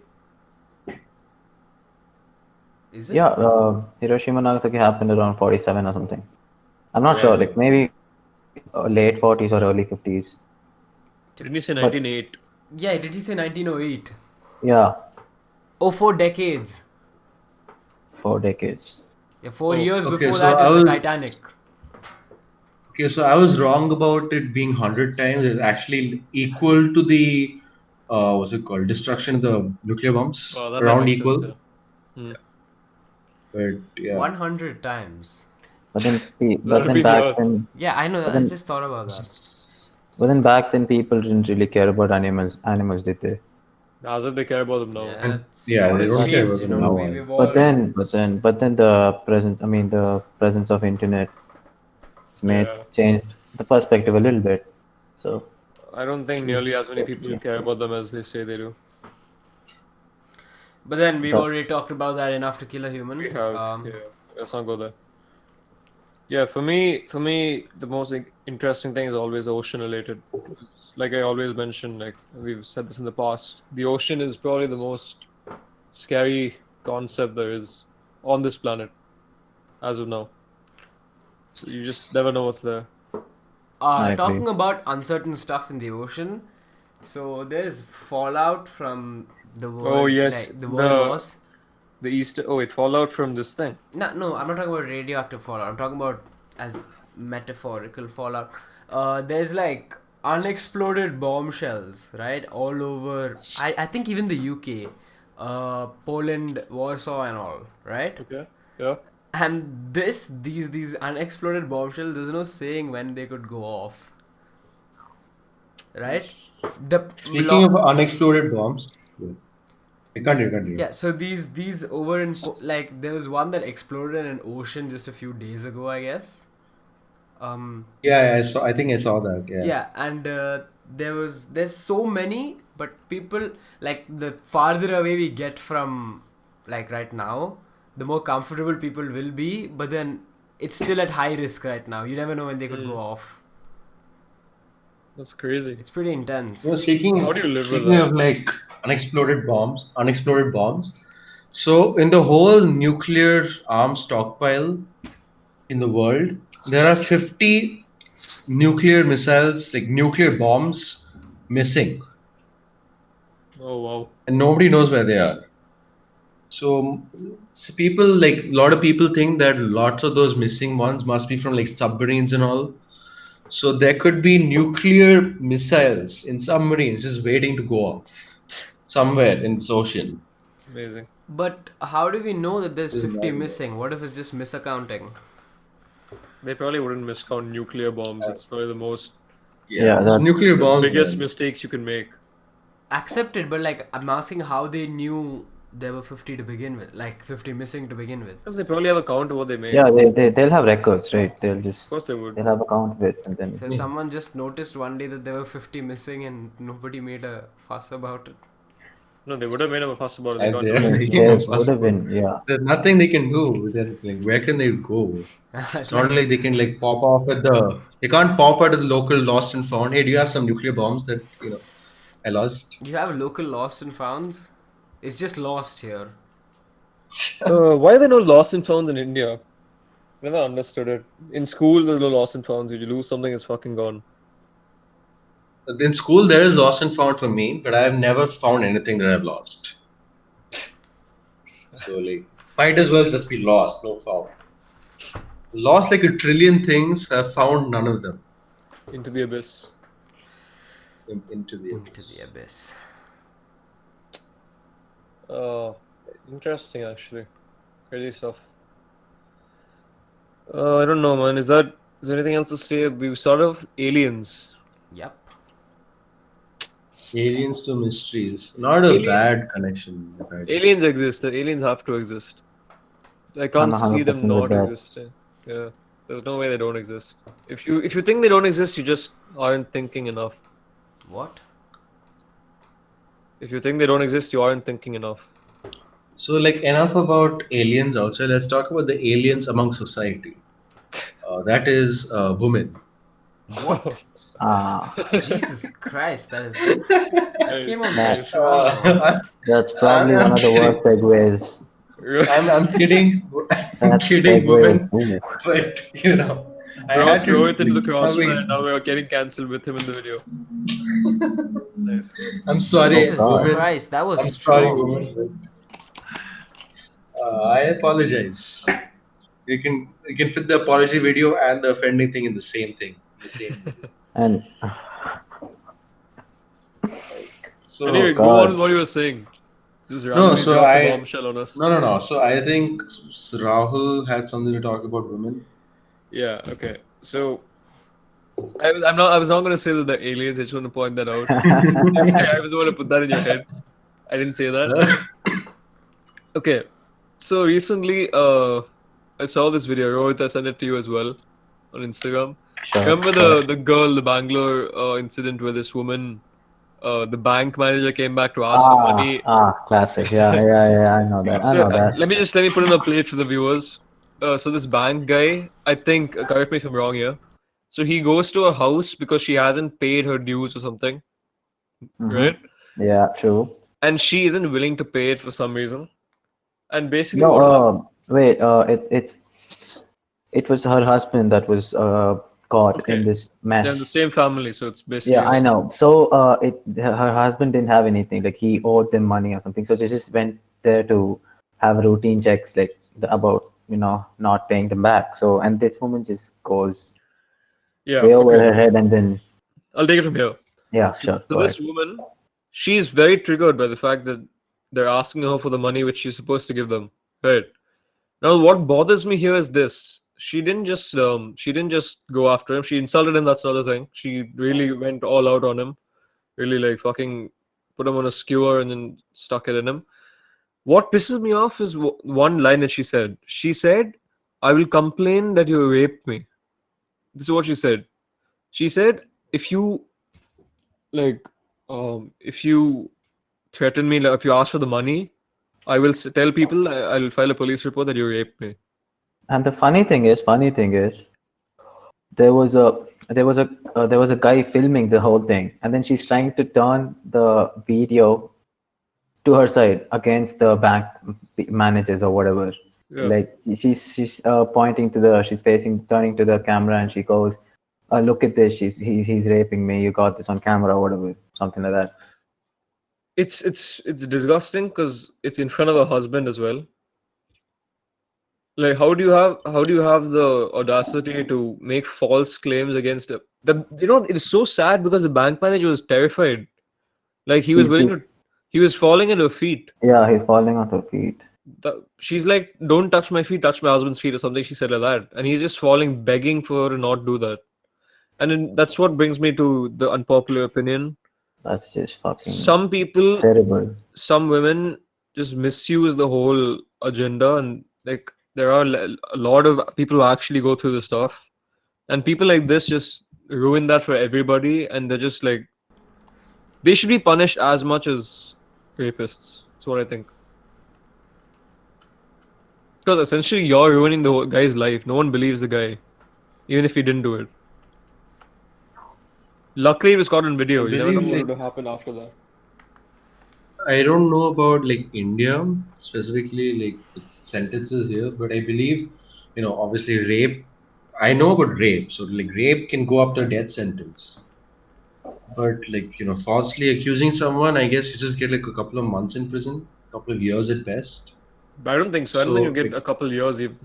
Is it? Yeah, Hiroshima and Nagasaki happened around 47 or something. I'm not sure, like maybe late 40s or early 50s. Didn't you say 1908? Yeah, did he say 1908? Yeah, Oh, 4 decades. 4 decades. Yeah, 4 Oh, years okay, before so that I is the was- Titanic. Okay, so I was wrong about it being 100 times. It's actually equal to the, what's it called? Destruction of the nuclear bombs. Oh, that might Around make equal. sense. Yeah. But yeah. 100 times. But then, That'd but be then the back Earth. then, Yeah, I know. But I then- just thought about that. but then back then people didn't really care about animals. Animals did they? As if they care about them now. Yeah, it's, yeah, what they has don't care changed, about you them know. now. We've But evolved. then the presence of internet made Yeah. changed the perspective a little bit. So I don't think nearly as many people care about them as they say they do. But then we've But- already talked about that enough to kill a human. We have, yeah. Let's not go there. Yeah, for me, the most interesting thing is always ocean related. Like I always mention, like we've said this in the past, the ocean is probably the most scary concept there is on this planet, as of now. So you just never know what's there. I agree. Talking about uncertain stuff in the ocean, so there's fallout from the world. Oh, yes, like, the world wars. The Easter. Oh, it fallout from this thing. No, I'm not talking about radioactive fallout. I'm talking about as metaphorical fallout. There's like unexploded bombshells, right, all over. I think even the UK, Poland, Warsaw, and all, right. Okay. Yeah. And these unexploded bombshells, there's no saying when they could go off, right? The Speaking of unexploded bombs, continue. yeah, so these over in like there was one that exploded in an ocean just a few days ago, I guess. Yeah, I saw. I think I saw that. Yeah. Yeah, and there's so many, but people like the farther away we get from like right now, the more comfortable people will be. But then it's still at high risk right now. You never know when they could go off. That's crazy. It's pretty intense. How do you live with speaking that? of like unexploded bombs. So in the whole nuclear arms stockpile in the world, there are 50 nuclear missiles, like nuclear bombs, missing, Oh wow. and nobody knows where they are. So, people, like a lot of people think that lots of those missing ones must be from like submarines and all. So there could be nuclear missiles in submarines just waiting to go off somewhere in this ocean. Amazing. But how do we know that there's Isn't 50 that- missing? What if it's just misaccounting? They probably wouldn't miscount nuclear bombs. It's probably the most Yeah, it's that- nuclear bombs. biggest man. mistakes you can make. Accepted, but like I'm asking how they knew there were 50 to begin with, like 50 missing to begin with. Because they probably have a count of what they made. Yeah, they'll have records, right? Of course they would. They'll have a count of it, and then So someone just noticed one day that there were 50 missing and nobody made a fuss about it. No, they would have made a fuss about it. They And can't they're do it. making there a fuss would have about been, yeah. There's nothing they can do. Then, like, where can they go? It's not like they can like pop off at the. They can't pop out at the local lost and found. Hey, do you have some nuclear bombs that I lost? You have local lost and founds? It's just lost here. Why are there no lost and founds in India? Never understood it. In school, there's no lost and founds. If you lose something, it's fucking gone. In school, there is lost and found for me, but I have never found anything that I've lost. So like, might as well just be lost, no found. Lost like a trillion things. Have found none of them Into the abyss. into the Into the abyss. Interesting actually. Crazy stuff. I don't know, man. Is there anything else to say? We started with aliens. Yep. Aliens to mysteries. Not a Aliens. bad connection. if I had to say. Aliens exist. The aliens have to exist. I can't I'm see them 100% not with that. existing. Yeah. There's no way they don't exist. If you think they don't exist, you just aren't thinking enough. What? If you think they don't exist, you aren't thinking enough. So, like, enough about aliens outside. Let's talk about the aliens among society. That is women. What? Jesus Christ, that is. Came on That- strong. That's probably one of the worst segues. I'm kidding. I'm That's kidding, segue. women. Ooh. But I Brought had to Rohit into the like, crossfire, and now we're getting cancelled with him in the video. Nice. I'm sorry, Jesus women. Christ, that was I'm sorry, strong. women. I apologize. You can fit the apology video and the offending thing in the same thing. The same. Video. And So Anyway, go God. on with what you were saying. Just No, randomly so drop a I- bombshell on us. no. So I think Rahul had something to talk about women. Yeah. Okay. So I was not going to say that the aliens. I just want to point that out. I was going to put that in your head. I didn't say that. Okay. So recently, I saw this video. Rohit, I sent it to you as well on Instagram. sure, Remember sure. the girl, the Bangalore incident where this woman, the bank manager came back to ask for money. Classic. Yeah, I know that. I So know that. let me put in a plate for the viewers. So this bank guy, I think, correct me if I'm wrong here. So he goes to her house because she hasn't paid her dues or something, Mhm. right? Yeah, true. And she isn't willing to pay it for some reason. And basically, No, what happened- wait. It was her husband that was caught Okay. in this mess. they're in the same family, so it's basically Yeah, I know. So her husband didn't have anything. Like he owed them money or something. So they just went there to have routine checks, like about not paying them back. So and this woman just goes yeah. way over Okay. her head, and then I'll take it from here. yeah, sure. So go this ahead. woman, she's very triggered by the fact that they're asking her for the money which she's supposed to give them. Right. Now, what bothers me here is this: she didn't just go after him. She insulted him. That's another thing. She really went all out on him. Really like fucking put him on a skewer and then stuck it in him. What pisses me off is one line that she said. She said, "I will complain that you raped me." This is what she said. She said, "If you like, if you threaten me, like, if you ask for the money, I will tell people. I'll file a police report that you raped me." And the funny thing is, there was a there was a guy filming the whole thing, and then she's trying to turn the video to her side against the bank managers or whatever. Yeah. Like she's pointing to the she's facing turning to the camera, and she goes, "Look at this! He's raping me. You got this on camera or whatever, something like that." It's disgusting because it's in front of her husband as well. Like, how do you have the audacity to make false claims against him? It is so sad because the bank manager was terrified. Like he was he was falling at her feet. Yeah, he's falling on her feet. She's like, "Don't touch my feet, touch my husband's feet," or something. She said like that, and he's just falling, begging for her to not do that. And then that's what brings me to the unpopular opinion. That's just fucking Some people, terrible. some women just misuse the whole agenda, and like there are a lot of people who actually go through the stuff, and people like this just ruin that for everybody, and they're just like, they should be punished as much as rapists. That's what I think. Because essentially you're ruining the whole guy's life. No one believes the guy, even if he didn't do it. Luckily, it was caught on video. I You never know believe, what like- would have happened after that. I don't know about like India specifically, like the sentences here, but I believe, obviously rape. I know about rape, so like rape can go up to a death sentence. But like falsely accusing someone, I guess you just get like a couple of months in prison, a couple of years at best. But I don't think so. I don't So, think you get like- a couple years even.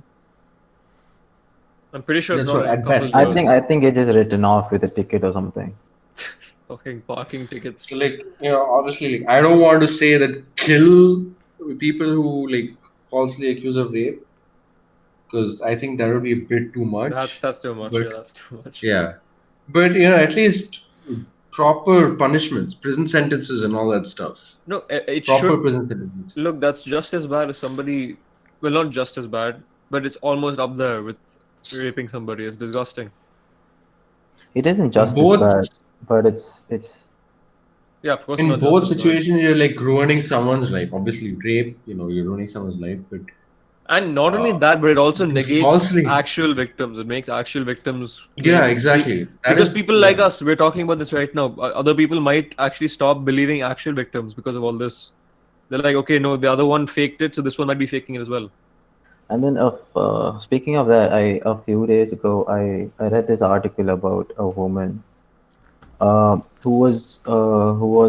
I'm pretty sure it's That's not what, like a at couple best. years. I think it is written off with a ticket or something. Fucking parking tickets. So like obviously, like I don't want to say that kill people who like falsely accuse of rape, because I think that would be a bit too much. That's too much. But- Yeah, that's too much. Yeah, but at least proper punishments, prison sentences, and all that stuff. No, it Proper should prison sentences. look. That's just as bad as somebody. Well, not just as bad, but it's almost up there with raping somebody. It's disgusting. It isn't just Both as bad, but it's Yeah, of course. in not both just as bad. situations, you're like ruining someone's life. Obviously, rape, you're ruining someone's life, but And not only that, but it also to negates falsely- actual victims. It makes actual victims. yeah, claim- exactly. That Because is- people like yeah. us, we're talking about this right now. Other people might actually stop believing actual victims because of all this. They're like, okay, no, the other one faked it, so this one might be faking it as well. And then, speaking of that, a few days ago, I read this article about a woman who was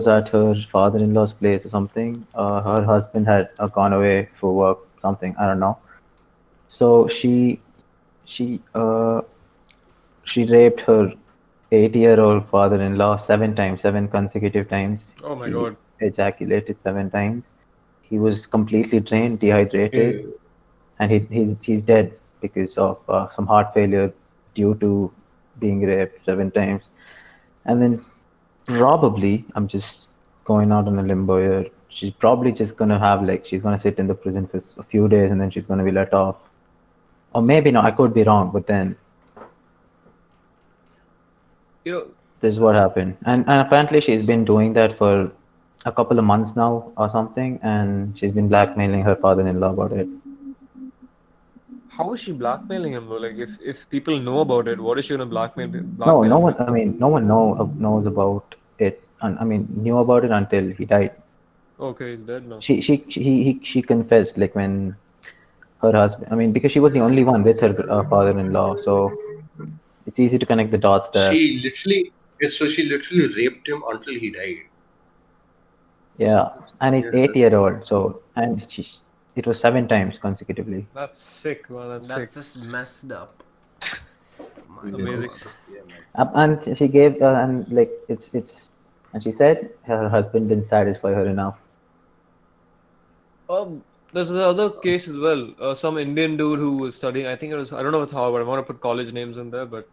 at her father-in-law's place or something. Her husband had gone away for work, something, I don't know. So she raped her 80-year-old father-in-law 7 times, 7 consecutive times. Oh my He god. ejaculated 7 times. He was completely drained, dehydrated, and he's dead because of some heart failure due to being raped 7 times. And then probably, I'm just going out on a limbo here, she's probably just gonna have she's gonna sit in the prison for a few days and then she's gonna be let off. Or maybe not, I could be wrong, but then You know, this is what happened. And apparently she's been doing that for a couple of months now or something, and she's been blackmailing her father-in-law about it. how is she blackmailing him though? Like, if people know about it, what is she gonna blackmail? No blackmail him one. with? I mean, no one knows about it. And I mean, knew about it until he died. Okay, he's dead now. She confessed when her husband. I mean, because she was the only one with her father-in-law, so it's easy to connect the dots there. She literally raped him until he died. Yeah, and he's 80-year-old. So it was 7 times consecutively. That's sick, man. That's That's sick. just messed up. My Amazing. God. Yeah, man. And she gave and she said her husband didn't satisfy her enough. There's another case as well. Some Indian dude who was studying. I think it was. I don't know if it's Harvard. I want to put college names in there, but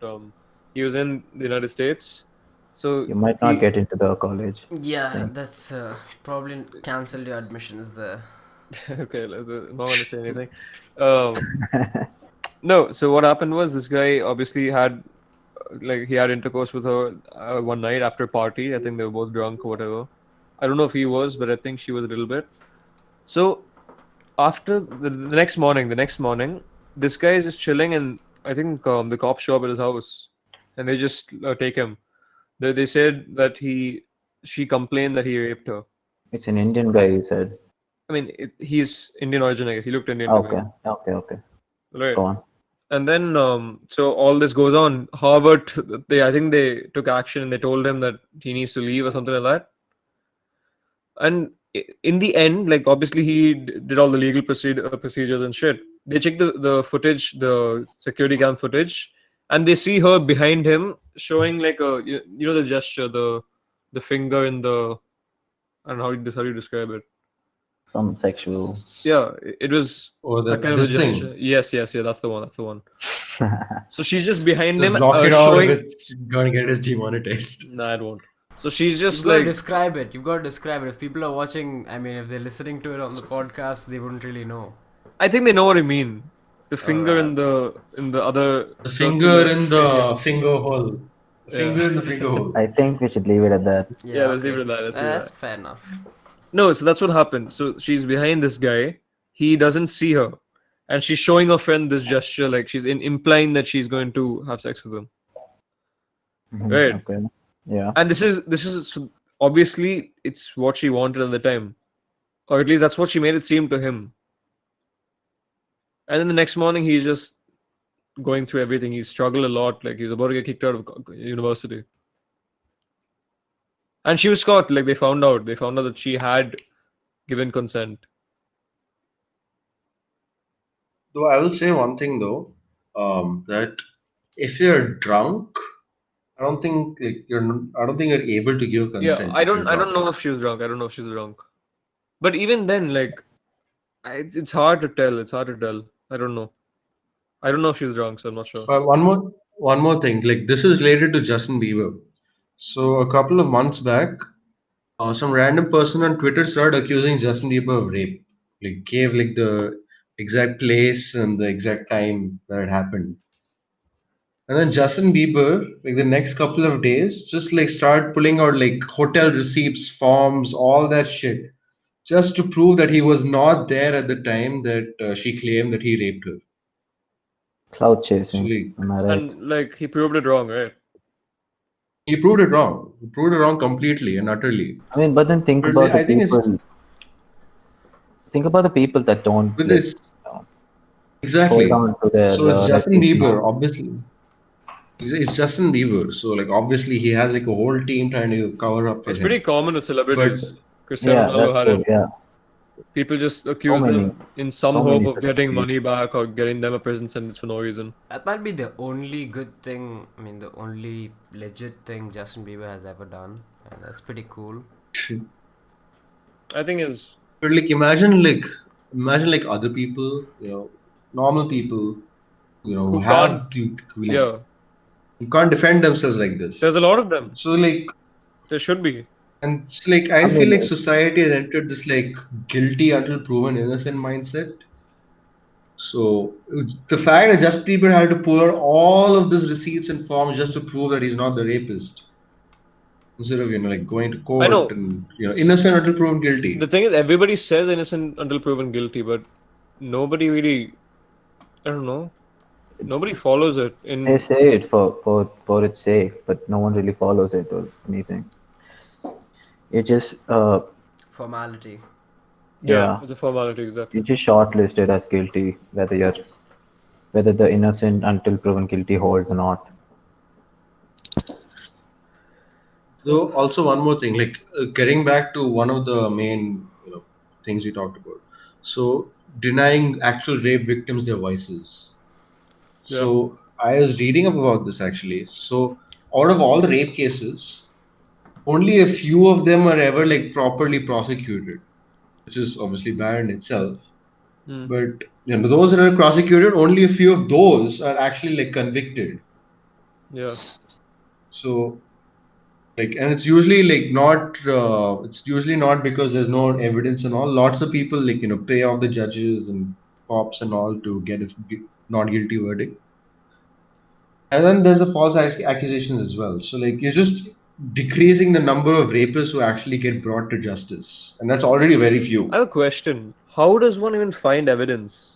he was in the United States. So You might not he- get into the college. Yeah, Thing. that's probably cancel your admissions there. okay, I'm not going to say anything. Um, no, so what happened was this guy obviously had he had intercourse with her one night after a party. I think they were both drunk or whatever. I don't know if he was, but I think she was a little bit. So after the next morning, this guy is just chilling, and I think the cops show up at his house, and they just take him. They said that she complained that he raped her. It's an Indian guy, you said. I mean, he's Indian origin, I guess. He looked Indian to me. Okay. Right. Go on. And then, so all this goes on. Harvard, I think they took action and they told him that he needs to leave or something like that. And in the end, like obviously he did all the legal procedures and shit. They check the footage, the security cam footage, and they see her behind him showing like you know the gesture, the finger in the, I don't know how do you describe it. Some sexual. Yeah, it was Or a kind of a this thing. gesture. Yes, yeah, that's the one. So she's just behind Just him, block it out showing. if it's going to get us demonetized. Nah, it won't. So she's just You've got to like, describe it. You've got to describe it. If people are watching, I mean, if they're listening to it on the podcast, they wouldn't really know. I think they know what I mean. The finger Alright. in the other The circular finger in the area. finger hole. The Yeah. finger in the finger hole. I think we should leave it at that. Yeah, let's leave it at that. Let's leave it at That's fair enough. No, so that's what happened. So she's behind this guy. He doesn't see her, and she's showing her friend this gesture, like she's implying that she's going to have sex with him. Mhm, Right. Okay. Yeah. And this is so obviously it's what she wanted at the time, or at least that's what she made it seem to him. And then the next morning, he's just going through everything. He struggled a lot. Like he's about to get kicked out of university. And she was caught. Like they found out. They found out that she had given consent. Though I will say one thing though, that if you're drunk, I don't think you're able to give consent. Yeah, I if you're don't drunk. know if she was drunk. I don't know if she's drunk. But even then, like, it's hard to tell. It's hard to tell. I don't know. I don't know if she's drunk, so I'm not sure. But one more thing, like this is related to Justin Bieber. So a couple of months back, some random person on Twitter started accusing Justin Bieber of rape. Like gave like the exact place and the exact time that it happened. And then Justin Bieber, like the next couple of days, just like started pulling out like hotel receipts, forms, all that shit, just to prove that he was not there at the time that she claimed that he raped her. Cloud chasing. Actually, Am I right? And like he proved it wrong, right? he proved it wrong. He proved it wrong completely and utterly. I mean, but then think But about the I think it's- people. Think about the people that don't But like, it's exactly. hold on to their. So it's Justin receipts Bieber, now. obviously. It's Justin Bieber. So like obviously he has like a whole team trying to cover up for It's him. pretty common with celebrities. But- Cristiano Yeah, Ronaldo that's had true. it. Yeah. People just accuse many- them in some so hope many of getting celebrities. money back or getting them a prison sentence for no reason. That might be the only good thing, I mean, the only legit thing Justin Bieber has ever done. And that's pretty cool. I think is But imagine like other people, normal people, who Who have yeah. who can't defend themselves like this. There's a lot of them. So like, There should be. and it's like I I feel mean, like society has entered this like guilty until proven innocent mindset. So the fact that Justin Bieber had to pull out all of these receipts and forms just to prove that he's not the rapist, instead of like going to court know. and innocent until proven guilty. The thing is, everybody says innocent until proven guilty, but nobody really, I don't know, nobody follows it. They say it for its sake, but no one really follows it or anything. It just Formality. yeah. It's a formality, exactly. you just shortlisted as guilty, whether the innocent until proven guilty holds or not. So also one more thing, like getting back to one of the main things we talked about. So denying actual rape victims their voices. So I was reading up about this actually. So out of all the rape cases, only a few of them are ever like properly prosecuted, which is obviously bad in itself. Mm. But those that are prosecuted, only a few of those are actually like convicted. Yeah. So Like, and it's usually like not. It's usually not because there's no evidence and all. Lots of people like pay off the judges and cops and all to get a not guilty verdict. And then there's the false accusations as well. So like you're just decreasing the number of rapists who actually get brought to justice, and that's already very few. I have a question. How does one even find evidence?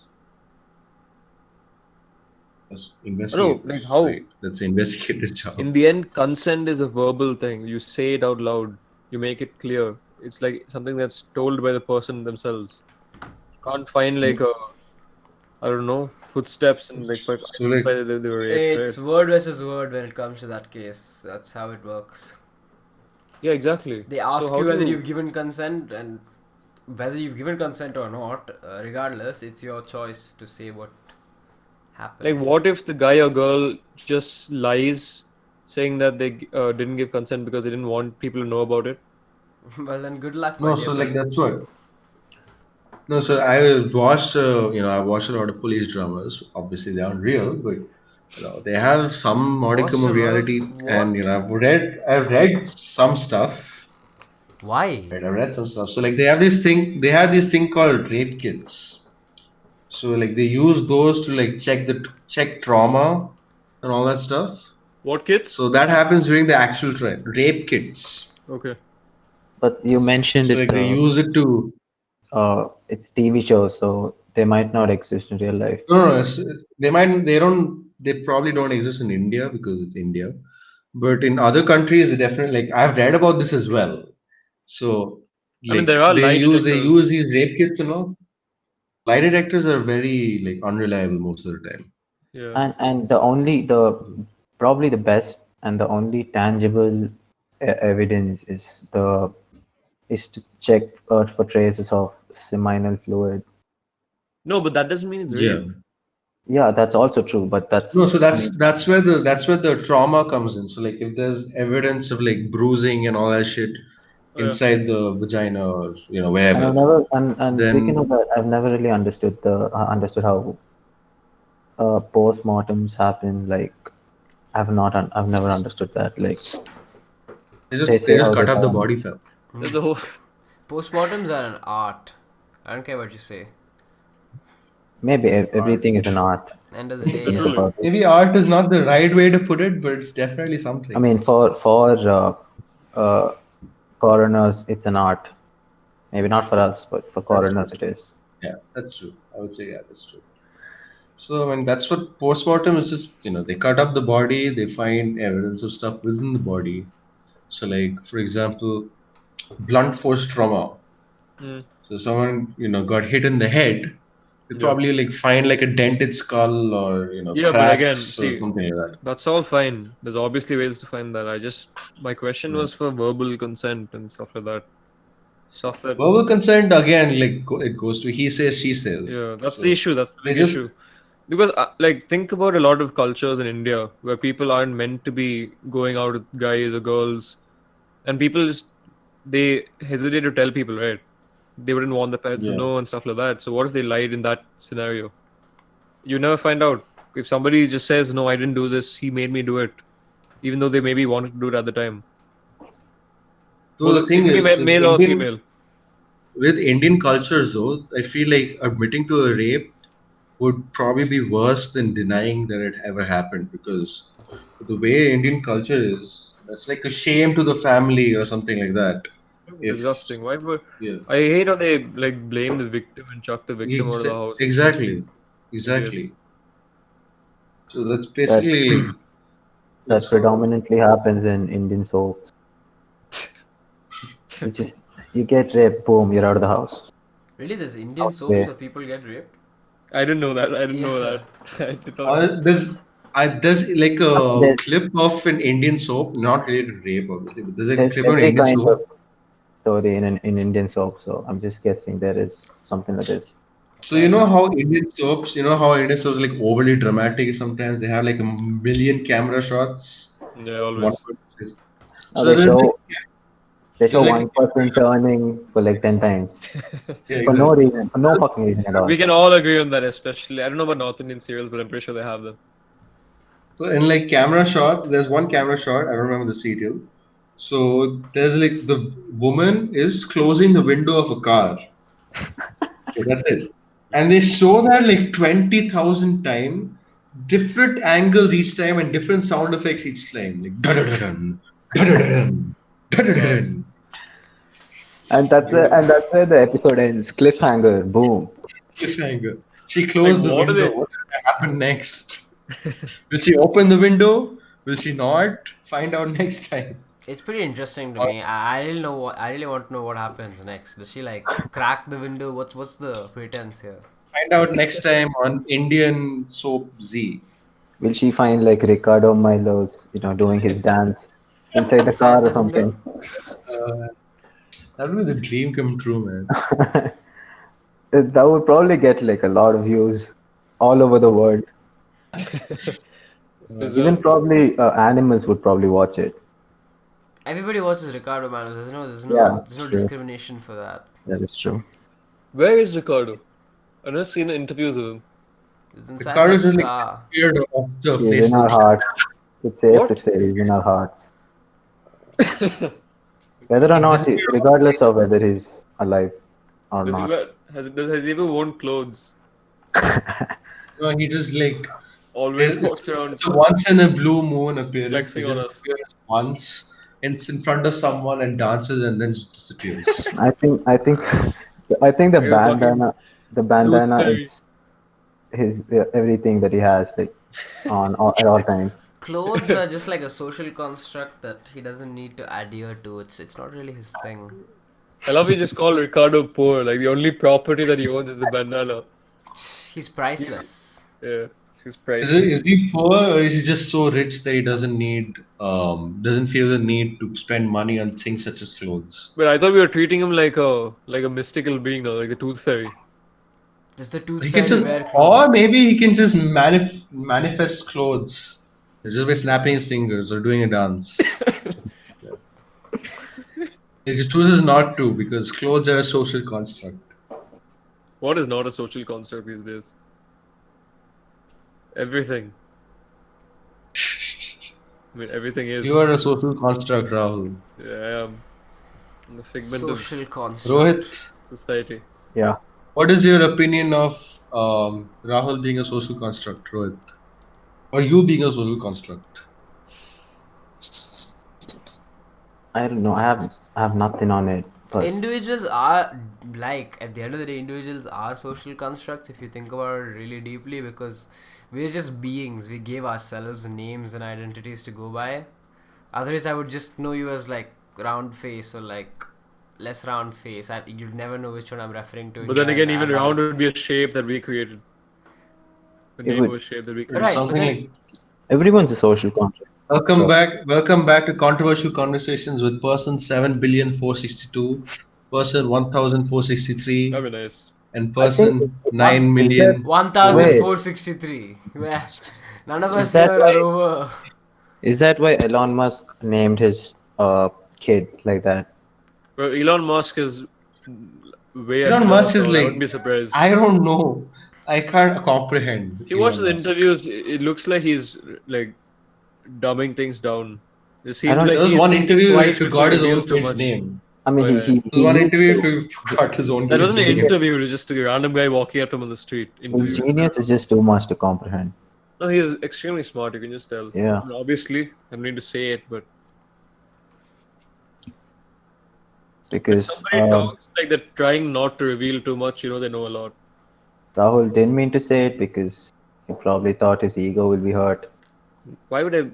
That's investigators, like how? right? That's the investigator's job. In the end, consent is a verbal thing. You say it out loud. You make it clear. It's like something that's told by the person themselves. Can't find like a, I don't know, footsteps and like So like whether they were raped, It's right? word versus word when it comes to that case. That's how it works. Yeah, exactly. They ask So how you whether do you've given consent, and whether you've given consent or not, regardless, it's your choice to say what happened. like what if the guy or girl just lies, saying that they didn't give consent because they didn't want people to know about it? Well, then good luck, my no, dear so like friend. that's what. No, so I watched, I watched a lot of police dramas. Obviously, they aren't real, but they have some modicum Watched a of lot reality. of And what? I've read some stuff. Why? Right, I've read some stuff. So like they have this thing called rape kits. So like they use those to like check trauma and all that stuff. What kids? So that happens during the actual trial. Rape kits. Okay. But you mentioned So like they use it to. it's TV shows, so they might not exist in real life. No, they probably don't exist in India because it's India. But in other countries, they definitely like I've read about this as well. So I mean, like there are lie they detectors. use these rape kits and all. Lie detectors are very like unreliable most of the time. Yeah. And the probably the best and the only tangible evidence is to check for traces of seminal fluid. No, but that doesn't mean it's Yeah. rape. Yeah, that's also true, but that's No, so that's where the trauma comes in. So like if there's evidence of like bruising and all that shit Yeah. inside the vagina or and I've wherever, never and speaking then of that, I've never really understood how postmortems happen. Like I've never understood that. Like they they just say how cut they up the found. body fat. There's the whole. Postmortems are an art. I don't care what you say. Maybe everything is an art. End of the day, Think yeah. about it. Maybe art is not the right way to put it, but it's definitely something. I mean, for coroners, it's an art. Maybe not for us, but for coroners, it is. Yeah, that's true. I would say, yeah, that's true. So, I mean, that's what postmortem is just, they cut up the body, they find evidence of stuff within the body. So, like, for example, blunt force trauma. Mm. So, someone, got hit in the head, they Yeah. probably, like, find, like, a dented skull or, Yeah, but again, cracks or see, something like that. that's all fine. There's obviously ways to find that. My question was for verbal consent and stuff like that. Stuff that. Verbal consent, again, like, it goes to he says, she says. Yeah, that's So, the issue. That's the they big just- issue. Because, like, think about a lot of cultures in India where people aren't meant to be going out with guys or girls, and people just they hesitate to tell people, right? They wouldn't want the parents to Yeah. know and stuff like that. So what if they lied in that scenario? You never find out. If somebody just says, "No, I didn't do this. He made me do it," even though they maybe wanted to do it at the time. So the thing it could is, be with male or Indian- female. with Indian cultures, though, I feel like admitting to a rape would probably be worse than denying that it ever happened because the way Indian culture is, that's like a shame to the family or something like that. If- Disgusting. Why would Yeah, I hate how they like blame the victim and chuck the victim out of the house? exactly. Idiots. So that's basically like That predominantly happens in Indian soaps. You get raped, boom, you're out of the house. Really, there's Indian soaps Okay. where people get raped? I didn't know that. I didn't know Yeah. that. I did not know. there's like a There's- clip of an Indian soap, not related to rape, obviously, but there's a There's clip of an every Indian kind soap. of story in Indian soap, so I'm just guessing there is something like this. So how Indian soaps, like overly dramatic sometimes. They have like a million camera shots. Yeah, One always. person. Now So they there's show like, they show like- one person turning for like 10 times yeah, for no exactly. reason, for no fucking reason at all. We can all agree on that, especially. I don't know about North Indian serials, but I'm pretty sure they have them. So in like camera shots, there's one camera shot. I don't remember the serial. So there's like the woman is closing the window of a car. Okay, that's it. And they show that like 20,000 times, different angles each time and different sound effects each time. Like da-da-da-dun, da-da-da-dun, da-da-da-dun. And that's where the episode ends. Cliffhanger. Boom. Cliffhanger. She closed Like, the what are window. they- What's going to happen next? Will she open the window? Will she not? Find out next time. It's pretty interesting to me. I really know what I really want to know what happens next. Does she like crack the window? What's the pretense here? Find out next time on Indian Soap Z. Will she find like Ricardo Milos, doing his dance inside the Inside car the or something? That would be the dream come true, man. That would probably get like a lot of views all over the world. There's Even a- probably animals would probably watch it. Everybody watches Ricardo Manos. There's no Yeah, there's no true. discrimination for that. That is true. Where is Ricardo? I've never seen interviews of him. It's inside Ricardo's the just like car. scared of the He's in our Facebook. hearts. It's safe What? to say he's in our hearts. Whether or not, regardless of whether he's alive or Does he, not. wear, has he ever worn clothes? No, he just like Always It's- walks around. it's a once in a blue moon appearance. Flexing He on just us. appears once, and it's in front of someone and dances and then just disappears. I think the You're bandana fairy. is his everything that he has like at all times. Clothes are just like a social construct that he doesn't need to adhere to. It's not really his thing. I love you just call Ricardo poor. Like the only property that he owns is the bandana. He's priceless. Yeah, he's Is priceless. is he poor or is he just so rich that he doesn't feel the need to spend money on things such as clothes? But I thought we were treating him like a mystical being now, like the Tooth Fairy. Does the tooth He can fairy just, wear or clothes? maybe he can just manifest clothes just by snapping his fingers or doing a dance. He just chooses not to because clothes are a social construct. What is not a social construct these days? Everything. I mean, everything is. You are a social construct, Rahul. Yeah, I am. I'm a figment of Social construct. Rohit, society. Yeah. what is your opinion of Rahul being a social construct, Rohit? Or you being a social construct? I don't know. I have nothing on it. But Individuals are like at the end of the day, individuals are social constructs if you think about it really deeply, because we're just beings. We gave ourselves names and identities to go by. Otherwise, I would just know you as like round face or like less round face. You'd never know which one I'm referring to. But then here, again, and even I round have- would be a shape that we created. A It name would- was a shape that we created. Right, but Something then- like everyone's a social contract. welcome back to Controversial Conversations with person 7,462,000,462, person 1,463, That'd be nice. and person think- 9,000,000. 1,463. Where none of Is us that here right? are over. Is that why Elon Musk named his kid like that? Well, Elon Musk is way Elon ahead, Musk is so I like- wouldn't be surprised. I don't know. I can't comprehend. If you watch his Elon Musk. interviews, it looks like he's like dumbing things down. It seems I don't- like There was he's one thinking interview twice where he before forgot he his own reveals too kid's much. name. I mean, Oh, yeah. he There was one used interview to- where he forgot his own That kid's wasn't an name. interview; it was just a random guy walking up to him on the street. his Interview. genius is just too much to comprehend. No, he's extremely smart. You can just tell. Yeah. Obviously, I don't need to say it, but Because somebody talks like they're trying not to reveal too much. You know, they know a lot. Rahul didn't mean to say it because he probably thought his ego will be hurt. Why would I?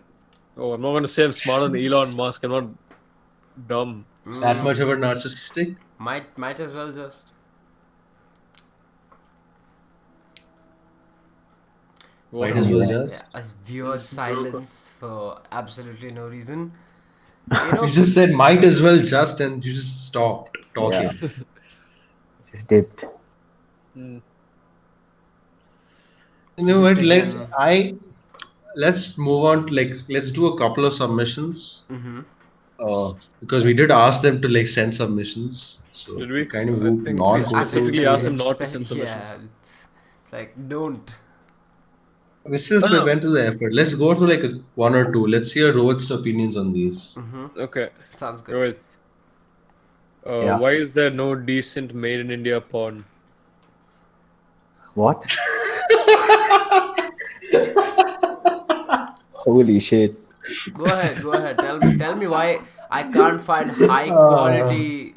Oh, I'm not going to say I'm smarter than Elon Musk. I'm not dumb. That much of a narcissistic? Might as well just. Might as well just. Yeah, a weird silence for absolutely no reason. You know, You just said might as well just and you just stopped talking. Just dipped. Hmm. You know what? Again. Let's move on. Let's do a couple of submissions. Mhm. Because we did ask them to send submissions. So Did we? kind of I moved think non we specifically asked them not to send Yeah, it's like don't. We still No. went to the effort. Let's go to like one or two. Let's hear Rohit's opinions on these. Okay. Sounds good. Rohit. Yeah. Why is there no decent made in India porn? What? Holy shit. Go ahead. Tell me why I can't find high quality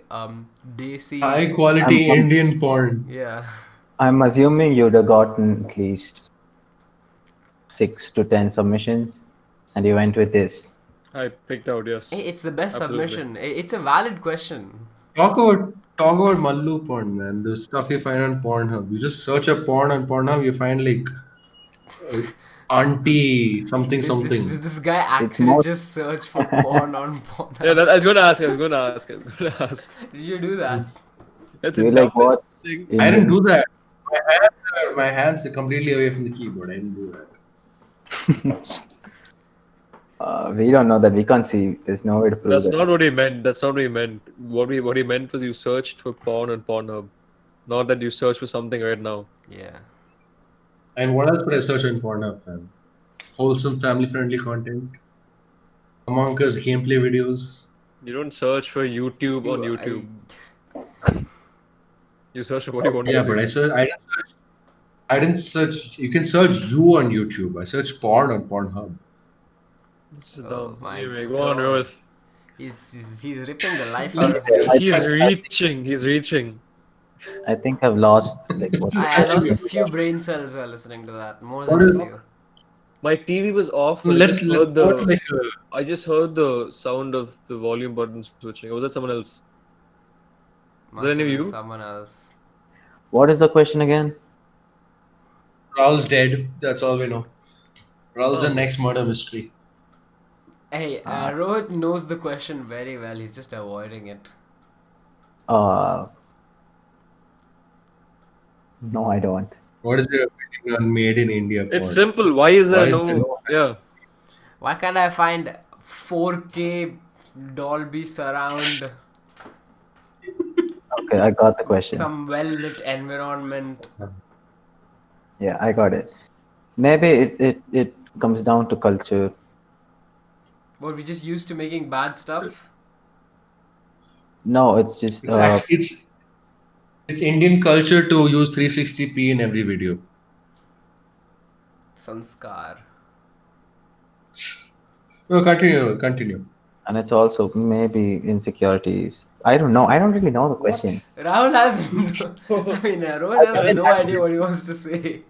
desi. High quality I'm- Indian porn. Yeah. I'm assuming you'd have gotten at least 6 to 10 submissions, and you went with this. I picked out, yes. Hey, it's the best Absolutely. submission. It's a valid question. Talk about Mallu porn, man. The stuff you find on Pornhub. You just search a porn on Pornhub, you find like auntie something something. This guy actually more- just searched for porn on porn. Yeah, I was gonna ask. Did you do that? That's You the like what? dumbest thing. I didn't do that. My hands are completely away from the keyboard. I didn't do that. We don't know that. We can't see. There's no way to prove That's it. not what he meant. That's not what he meant. What he meant was you searched for porn on Pornhub, not that you search for something right now. Yeah. And what else would I search on Pornhub, man? Wholesome, family-friendly content. Among Us gameplay videos. You don't search for YouTube on You- YouTube. You search for what you want to Yeah, see. but I didn't search. You can search you on YouTube. I searched porn on Pornhub. This is Oh dumb. my Anyway, go on, God. Rohit. He's ripping the life out of you. He's reaching. He's reaching. I think I've lost like what? I lost a few brain cells while listening to that. More What than is- a few. My TV was off. But Let's heard go to like I just heard the sound of the volume button switching. Or was that someone else? Must any of have been you? Someone else. What is the question again? Raul's dead. That's all we know. Raul's the Oh. next murder mystery. Hey, Rohit knows the question very well. He's just avoiding it. No, I don't. What is your opinion on Made in India porn? It's simple. Why is there Why is no? there no- Yeah. Why can't I find 4K Dolby surround, Okay, I got the question. some well-lit environment? Yeah, I got it. Maybe it comes down to culture. What, we just used to making bad stuff? No, it's just It's actually it's Indian culture to use 360p in every video. Sanskar. No, continue. and it's also maybe insecurities. I don't know. I don't really know the question. Rahul has Rohit has no idea what he wants to say.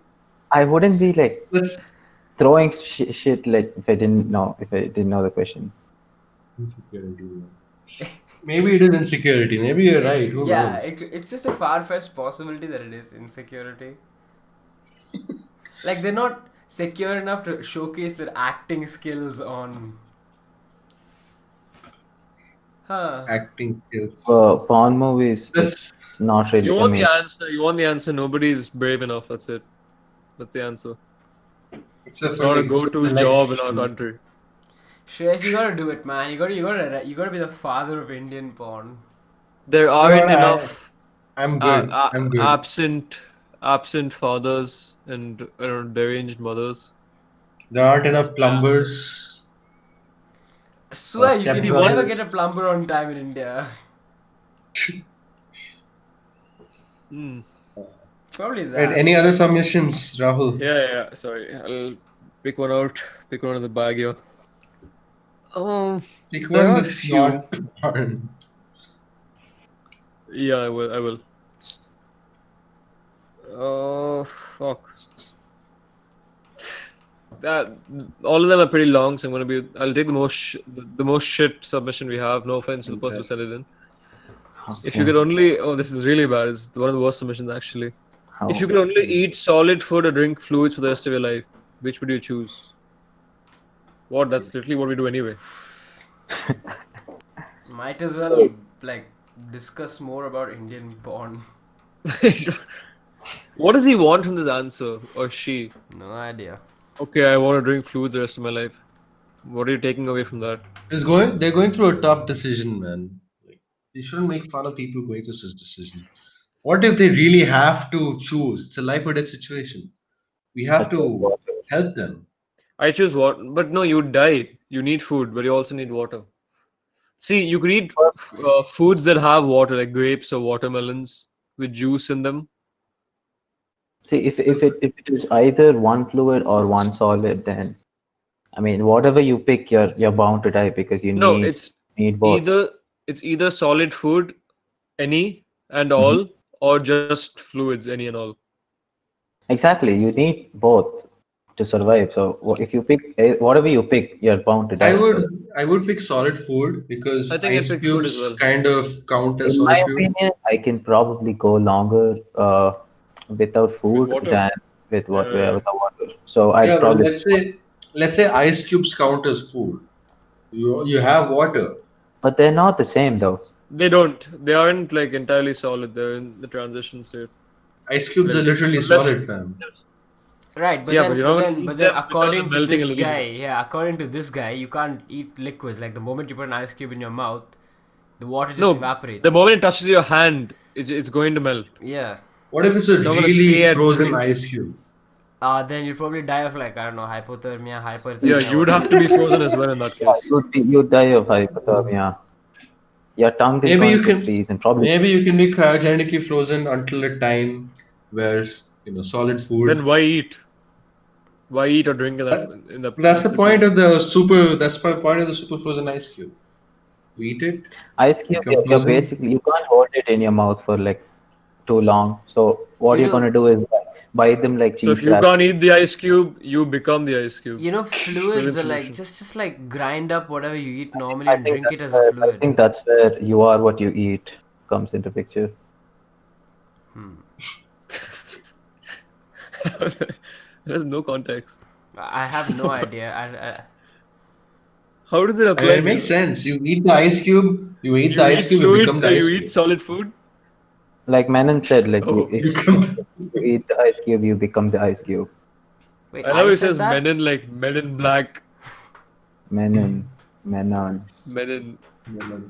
I wouldn't be like Let's throwing shit like if I didn't know the question. insecurity. Maybe it is insecurity. Maybe you're right. Who Yeah, knows? it's just a far-fetched possibility that it is insecurity. Like, they're not secure enough to showcase their acting skills on. Huh. Acting skills. Porn movies, That's it's not really. You I want mean, the answer. You want the answer. Nobody's brave enough. That's it. That's the answer. except It's for not a like go-to select job in our few. country. Shreyas, you gotta do it, man. You gotta be the father of Indian porn. There aren't I- enough I'm good. I'm good. absent fathers and deranged mothers. There aren't enough plumbers. I swear you can stepbrothers. never get a plumber on time in India. Hmm. Probably that. Right, any other submissions, Rahul? Yeah. Sorry, I'll pick one out. Pick one out of the bag here. Pick There one are that's few. not porn. Yeah, I will. Oh, fuck. That all of them are pretty long, so I'll take the most shit submission we have. No offense to the person who sent it in. If you could only, this is really bad. It's one of the worst submissions actually. If you could only eat solid food or drink fluids for the rest of your life, which would you choose? What? That's literally what we do anyway. Might as well like discuss more about Indian porn. What does he want from this answer, or she? No idea. Okay, I want to drink fluids the rest of my life. What are you taking away from that? They're going through a tough decision, man. Like, you shouldn't make fun of people going through such decision. What if they really have to choose? It's a life or death situation. We have to Help them. I choose water, but no, you die. You need food, but you also need water. See, you could eat foods that have water, like grapes or watermelons with juice in them. See, if it is either one fluid or one solid, then I mean, whatever you pick, you're bound to die because you No, need both. it's either solid food, any and Mhm. all, or just fluids, any and all. Exactly, you need both to survive. So if you pick whatever you pick, you're bound to I die. So, would I would pick solid food because I think I ice picked food as cubes well. kind of count as in my solid food. opinion, I can probably go longer without food water. than with Yeah. with the water. So I'd Yeah, but probably let's say ice cubes count as food. You have water. but they're not the same though. They don't. They aren't like entirely solid. They're in the transition state. Ice cubes are Like, literally unless- solid, fam. Right, but Yeah, then, but you're but not then, gonna but eat then, them without according them to melting this and leaving. guy, according to this guy, you can't eat liquids. Like the moment you put an ice cube in your mouth, the water just No, evaporates. the moment it touches your hand, it's going to melt. Yeah. What if it's a It's not gonna really stay at frozen room. ice cube? Then you'll probably die of like, I don't know, hypothermia, hyperthermia. Yeah, you would have to be frozen as well in that Yeah, case. you'd die of hypothermia. Your tongue is Maybe going you to can- freeze and probably Maybe you can be cryogenically frozen until a time where solid food. Then why eat? Why eat or drink in the? That's the point of the super. That's the point of the super frozen ice cube. You eat it. ice cube. Become You're frozen. basically you can't hold it in your mouth for like too long. So what You you're know- gonna do is bite them like cheese. So if you crackers. can't eat the ice cube, you become the ice cube. You know, fluids are like solution. just like grind up whatever you eat normally I and think drink it that's as a where- fluid. I think that's where you are what you eat comes into picture. There's no context. I have no idea. How does it I apply? mean, it makes sense. You eat the ice cube. You eat You the ice eat cube. You fluid, become the ice you cube. eat solid food. Like Menon said, like Oh, if You become- you eat the ice cube, you become the ice cube. Wait, I know I it said says that? Men in like Men in Black, Menon. Men in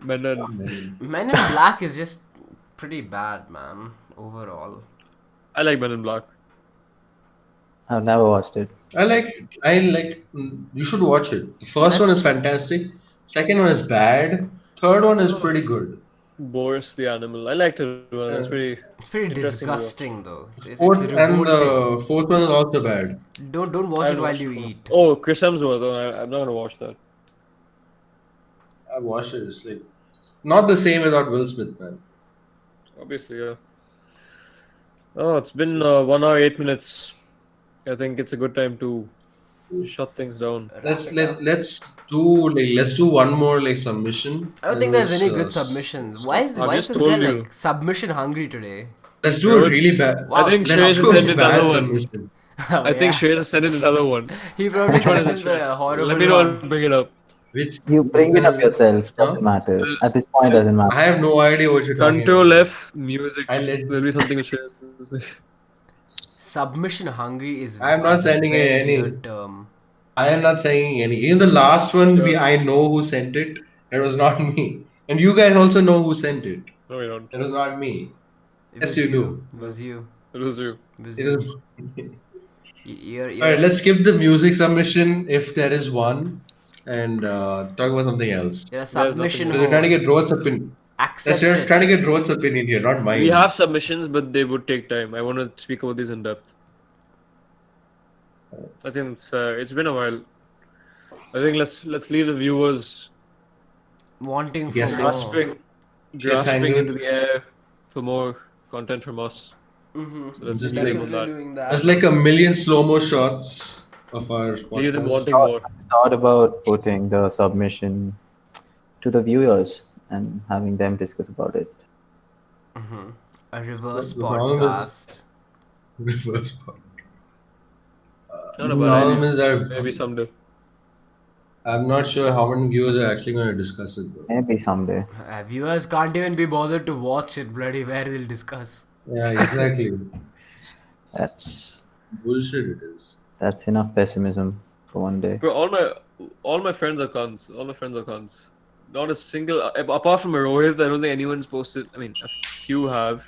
Men in. Men in Black is just pretty bad, man. Overall. I like Men in Black. I've never watched it. I like. You should watch it. The first one is fantastic. Second one is bad. Third one is pretty good. Boris the Animal. I liked it. Well, that's pretty. It's pretty Interesting though. disgusting though. It's Fourth and revolting. the fourth one is also bad. Don't watch I it while watched you it. eat. Oh, Chris Hemsworth. Oh, I'm not gonna watch that. I watched it. It's like it's not the same without Will Smith, man. Obviously, yeah. Oh, it's been 1 hour 8 minutes. I think it's a good time to shut things down. Let's do one more submission. I don't think there's any good submissions. Why is I this just guy told you. like submission hungry today? Let's do a really bad. Wow, I think let's Shreyas do has a sent bad another one. submission. I think Shreyas has sent in another one. He probably Which one sent is in it, the Shreyas? horrible Let me know one. and bring it up. Which You bring it up yourself. Huh? Doesn't matter. At this point, doesn't matter. I have no idea what you're talking Control about. F music. I'll let- There'll be something to Shreyas. Submission hungry is I am not a sending very any. weird term. I am not saying any. Even the last one, Sure. I know who sent it. It was not me. And you guys also know who sent it. No, we don't. It was not me. It Yes, was you you. do. It was you. It was you. It was It you. was. You're Alright, let's skip the music submission if there is one, and talk about something else. You're a nothing submission there. We're trying to whore. get Rohit's opinion. Accept We're it. trying to get Rohit's opinion here, not mine. We have submissions, but they would take time. I want to speak about these in depth. I think it's fair. It's been a while. I think let's leave the viewers Wanting for Yes, more. grasping you. into the air for more content from us. Mm-hmm. So let's Just leave them Definitely on that. doing There's that. like a million slow-mo shots of our Leave them podcast. wanting more. Thought about putting the submission to the viewers and having them discuss about it. Mm-hmm. A reverse The problem is- podcast. Reverse podcast. Not a The bad problem idea. is that Maybe someday. I'm not sure how many viewers are actually going to discuss it though. Maybe someday. Viewers can't even be bothered to watch it. Bloody where they'll discuss. Yeah, exactly. That's Bullshit it is. that's enough pessimism for one day. Bro, all my friends are cunts. All my friends are cunts. Not a single apart from Rohit. I don't think anyone's posted. I mean, a few have.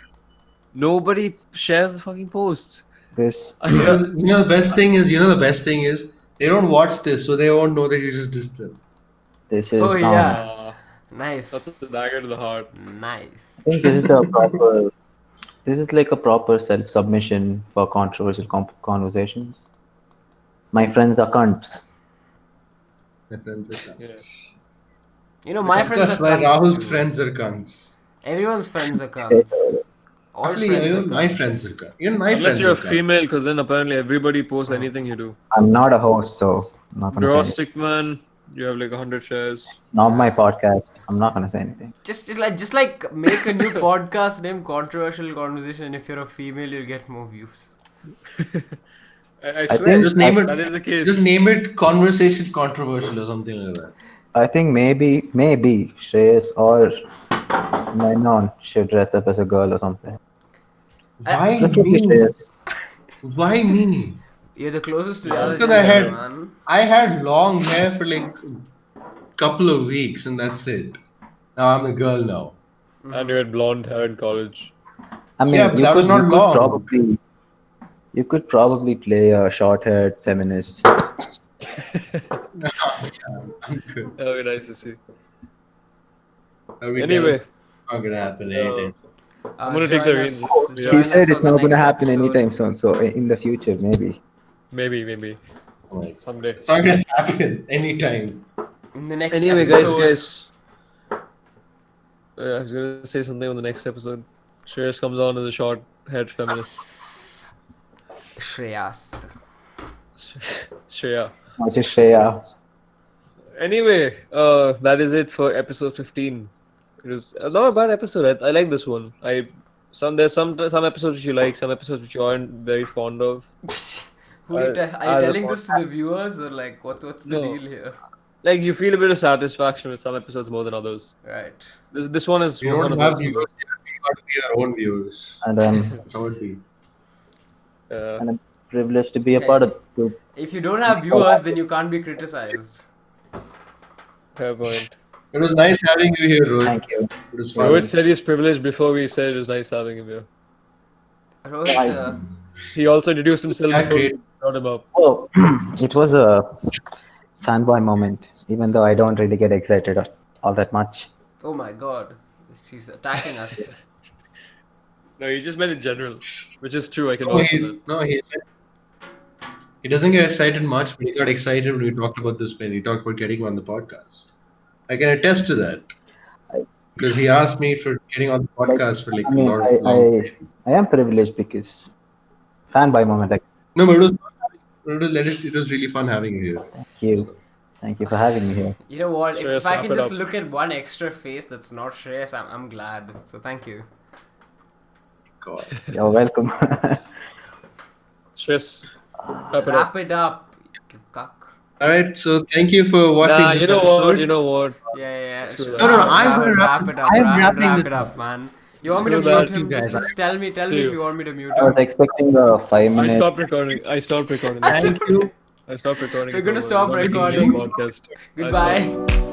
Nobody shares the fucking posts. This The best thing is, they don't watch this, so they won't know that you just dissed them. this is Oh, now. yeah. Nice. That's a dagger to the heart. Nice. I think this is the proper. This is like a proper self-submission for controversial conversations. My friends are cunts. My friends are Yeah. cunts. You know, my friends are That's why cunts Rahul's too. friends are cunts. Everyone's friends are cunts. All Actually, friends are even my cunts. friends are cunts. Even my Unless friends you're a are cunts. female, because then apparently everybody posts anything you do. I'm not a host, so I'm not gonna say anything. Drostic man, you have like 100 shares. Not my podcast. I'm not gonna say anything. Just like make a new podcast named Controversial Conversation. If you're a female, you'll get more views. I I swear, think- Just name it. that is the case. Just name it conversation controversial or something like that. I think maybe Shreyas or Menon should dress up as a girl or something. Why Look at me? Shreyas. Why me? You're the closest to the other Because I gender, had- man. I had long hair for like a couple of weeks, and that's it. Now I'm a girl now. And you had blonde hair in college. I mean, Yeah, but that was not long. You could probably play a short-haired feminist. I'm good. That would be nice to see. Every Anyway, time it's not gonna happen anytime. I'm gonna take the join reins. us- He join He us said on it's the not gonna next happen episode. anytime soon. So in the future, maybe. maybe Like, someday. it's not gonna happen anytime. In the next Anyway, episode. guys. I was gonna say something on the next episode. Shreyas comes on as a short-haired feminist. Shreyas. Shreya. Which is Shreya. Anyway, that is it for episode 15. It was not a bad episode. I like this one. There's some episodes which you like, some episodes which you aren't very fond of. Who are you, are you as a telling this to the viewers or like what's the No. deal here? Like you feel a bit of satisfaction with some episodes more than others. Right. This one is We one don't of have those. viewers. We got to be our own viewers. And That's how it be. Uh, privileged to be a part of the group. If you don't have viewers, then you can't be criticized. fair point. It was nice having you here, Rohit. Thank you. It was fun. Rohit said he's privileged before we said it was nice having him here. Rohit, He also introduced himself Yeah, before we great. brought him up. Oh, it was a fanboy moment, even though I don't really get excited all that much. oh my god. She's attacking us. No, he just meant in general, which is true. I can No, vouch for that. he doesn't get excited much, but he got excited when we talked about this when he talked about getting on the podcast. I can attest to that. Because he asked me for getting on the podcast for like I mean, a lot of long time. I am privileged because fanboy moment. Like, No, but it was really fun having you here. thank you for having me here. You know what? Shreyas, If I wrap can it just up. look at one extra face that's not Shreyas, I'm glad. So thank you. God. You're welcome. Stress. Wrap it up. Wrap it up. You cuck. Alright, so thank you for watching Nah, this you know episode. what? You know what? Yeah. Screw sure. that. No, I'm gonna wrap it up. I'm wrap wrapping it this up, man. You want me to Screw mute that, him? you guys. Just tell me See if you. you want me to mute I was him. expecting a 5 I minute. stopped recording. Thank you. I stopped recording. We're gonna It's stop over. I'm not making recording. a podcast. I stopped. Goodbye.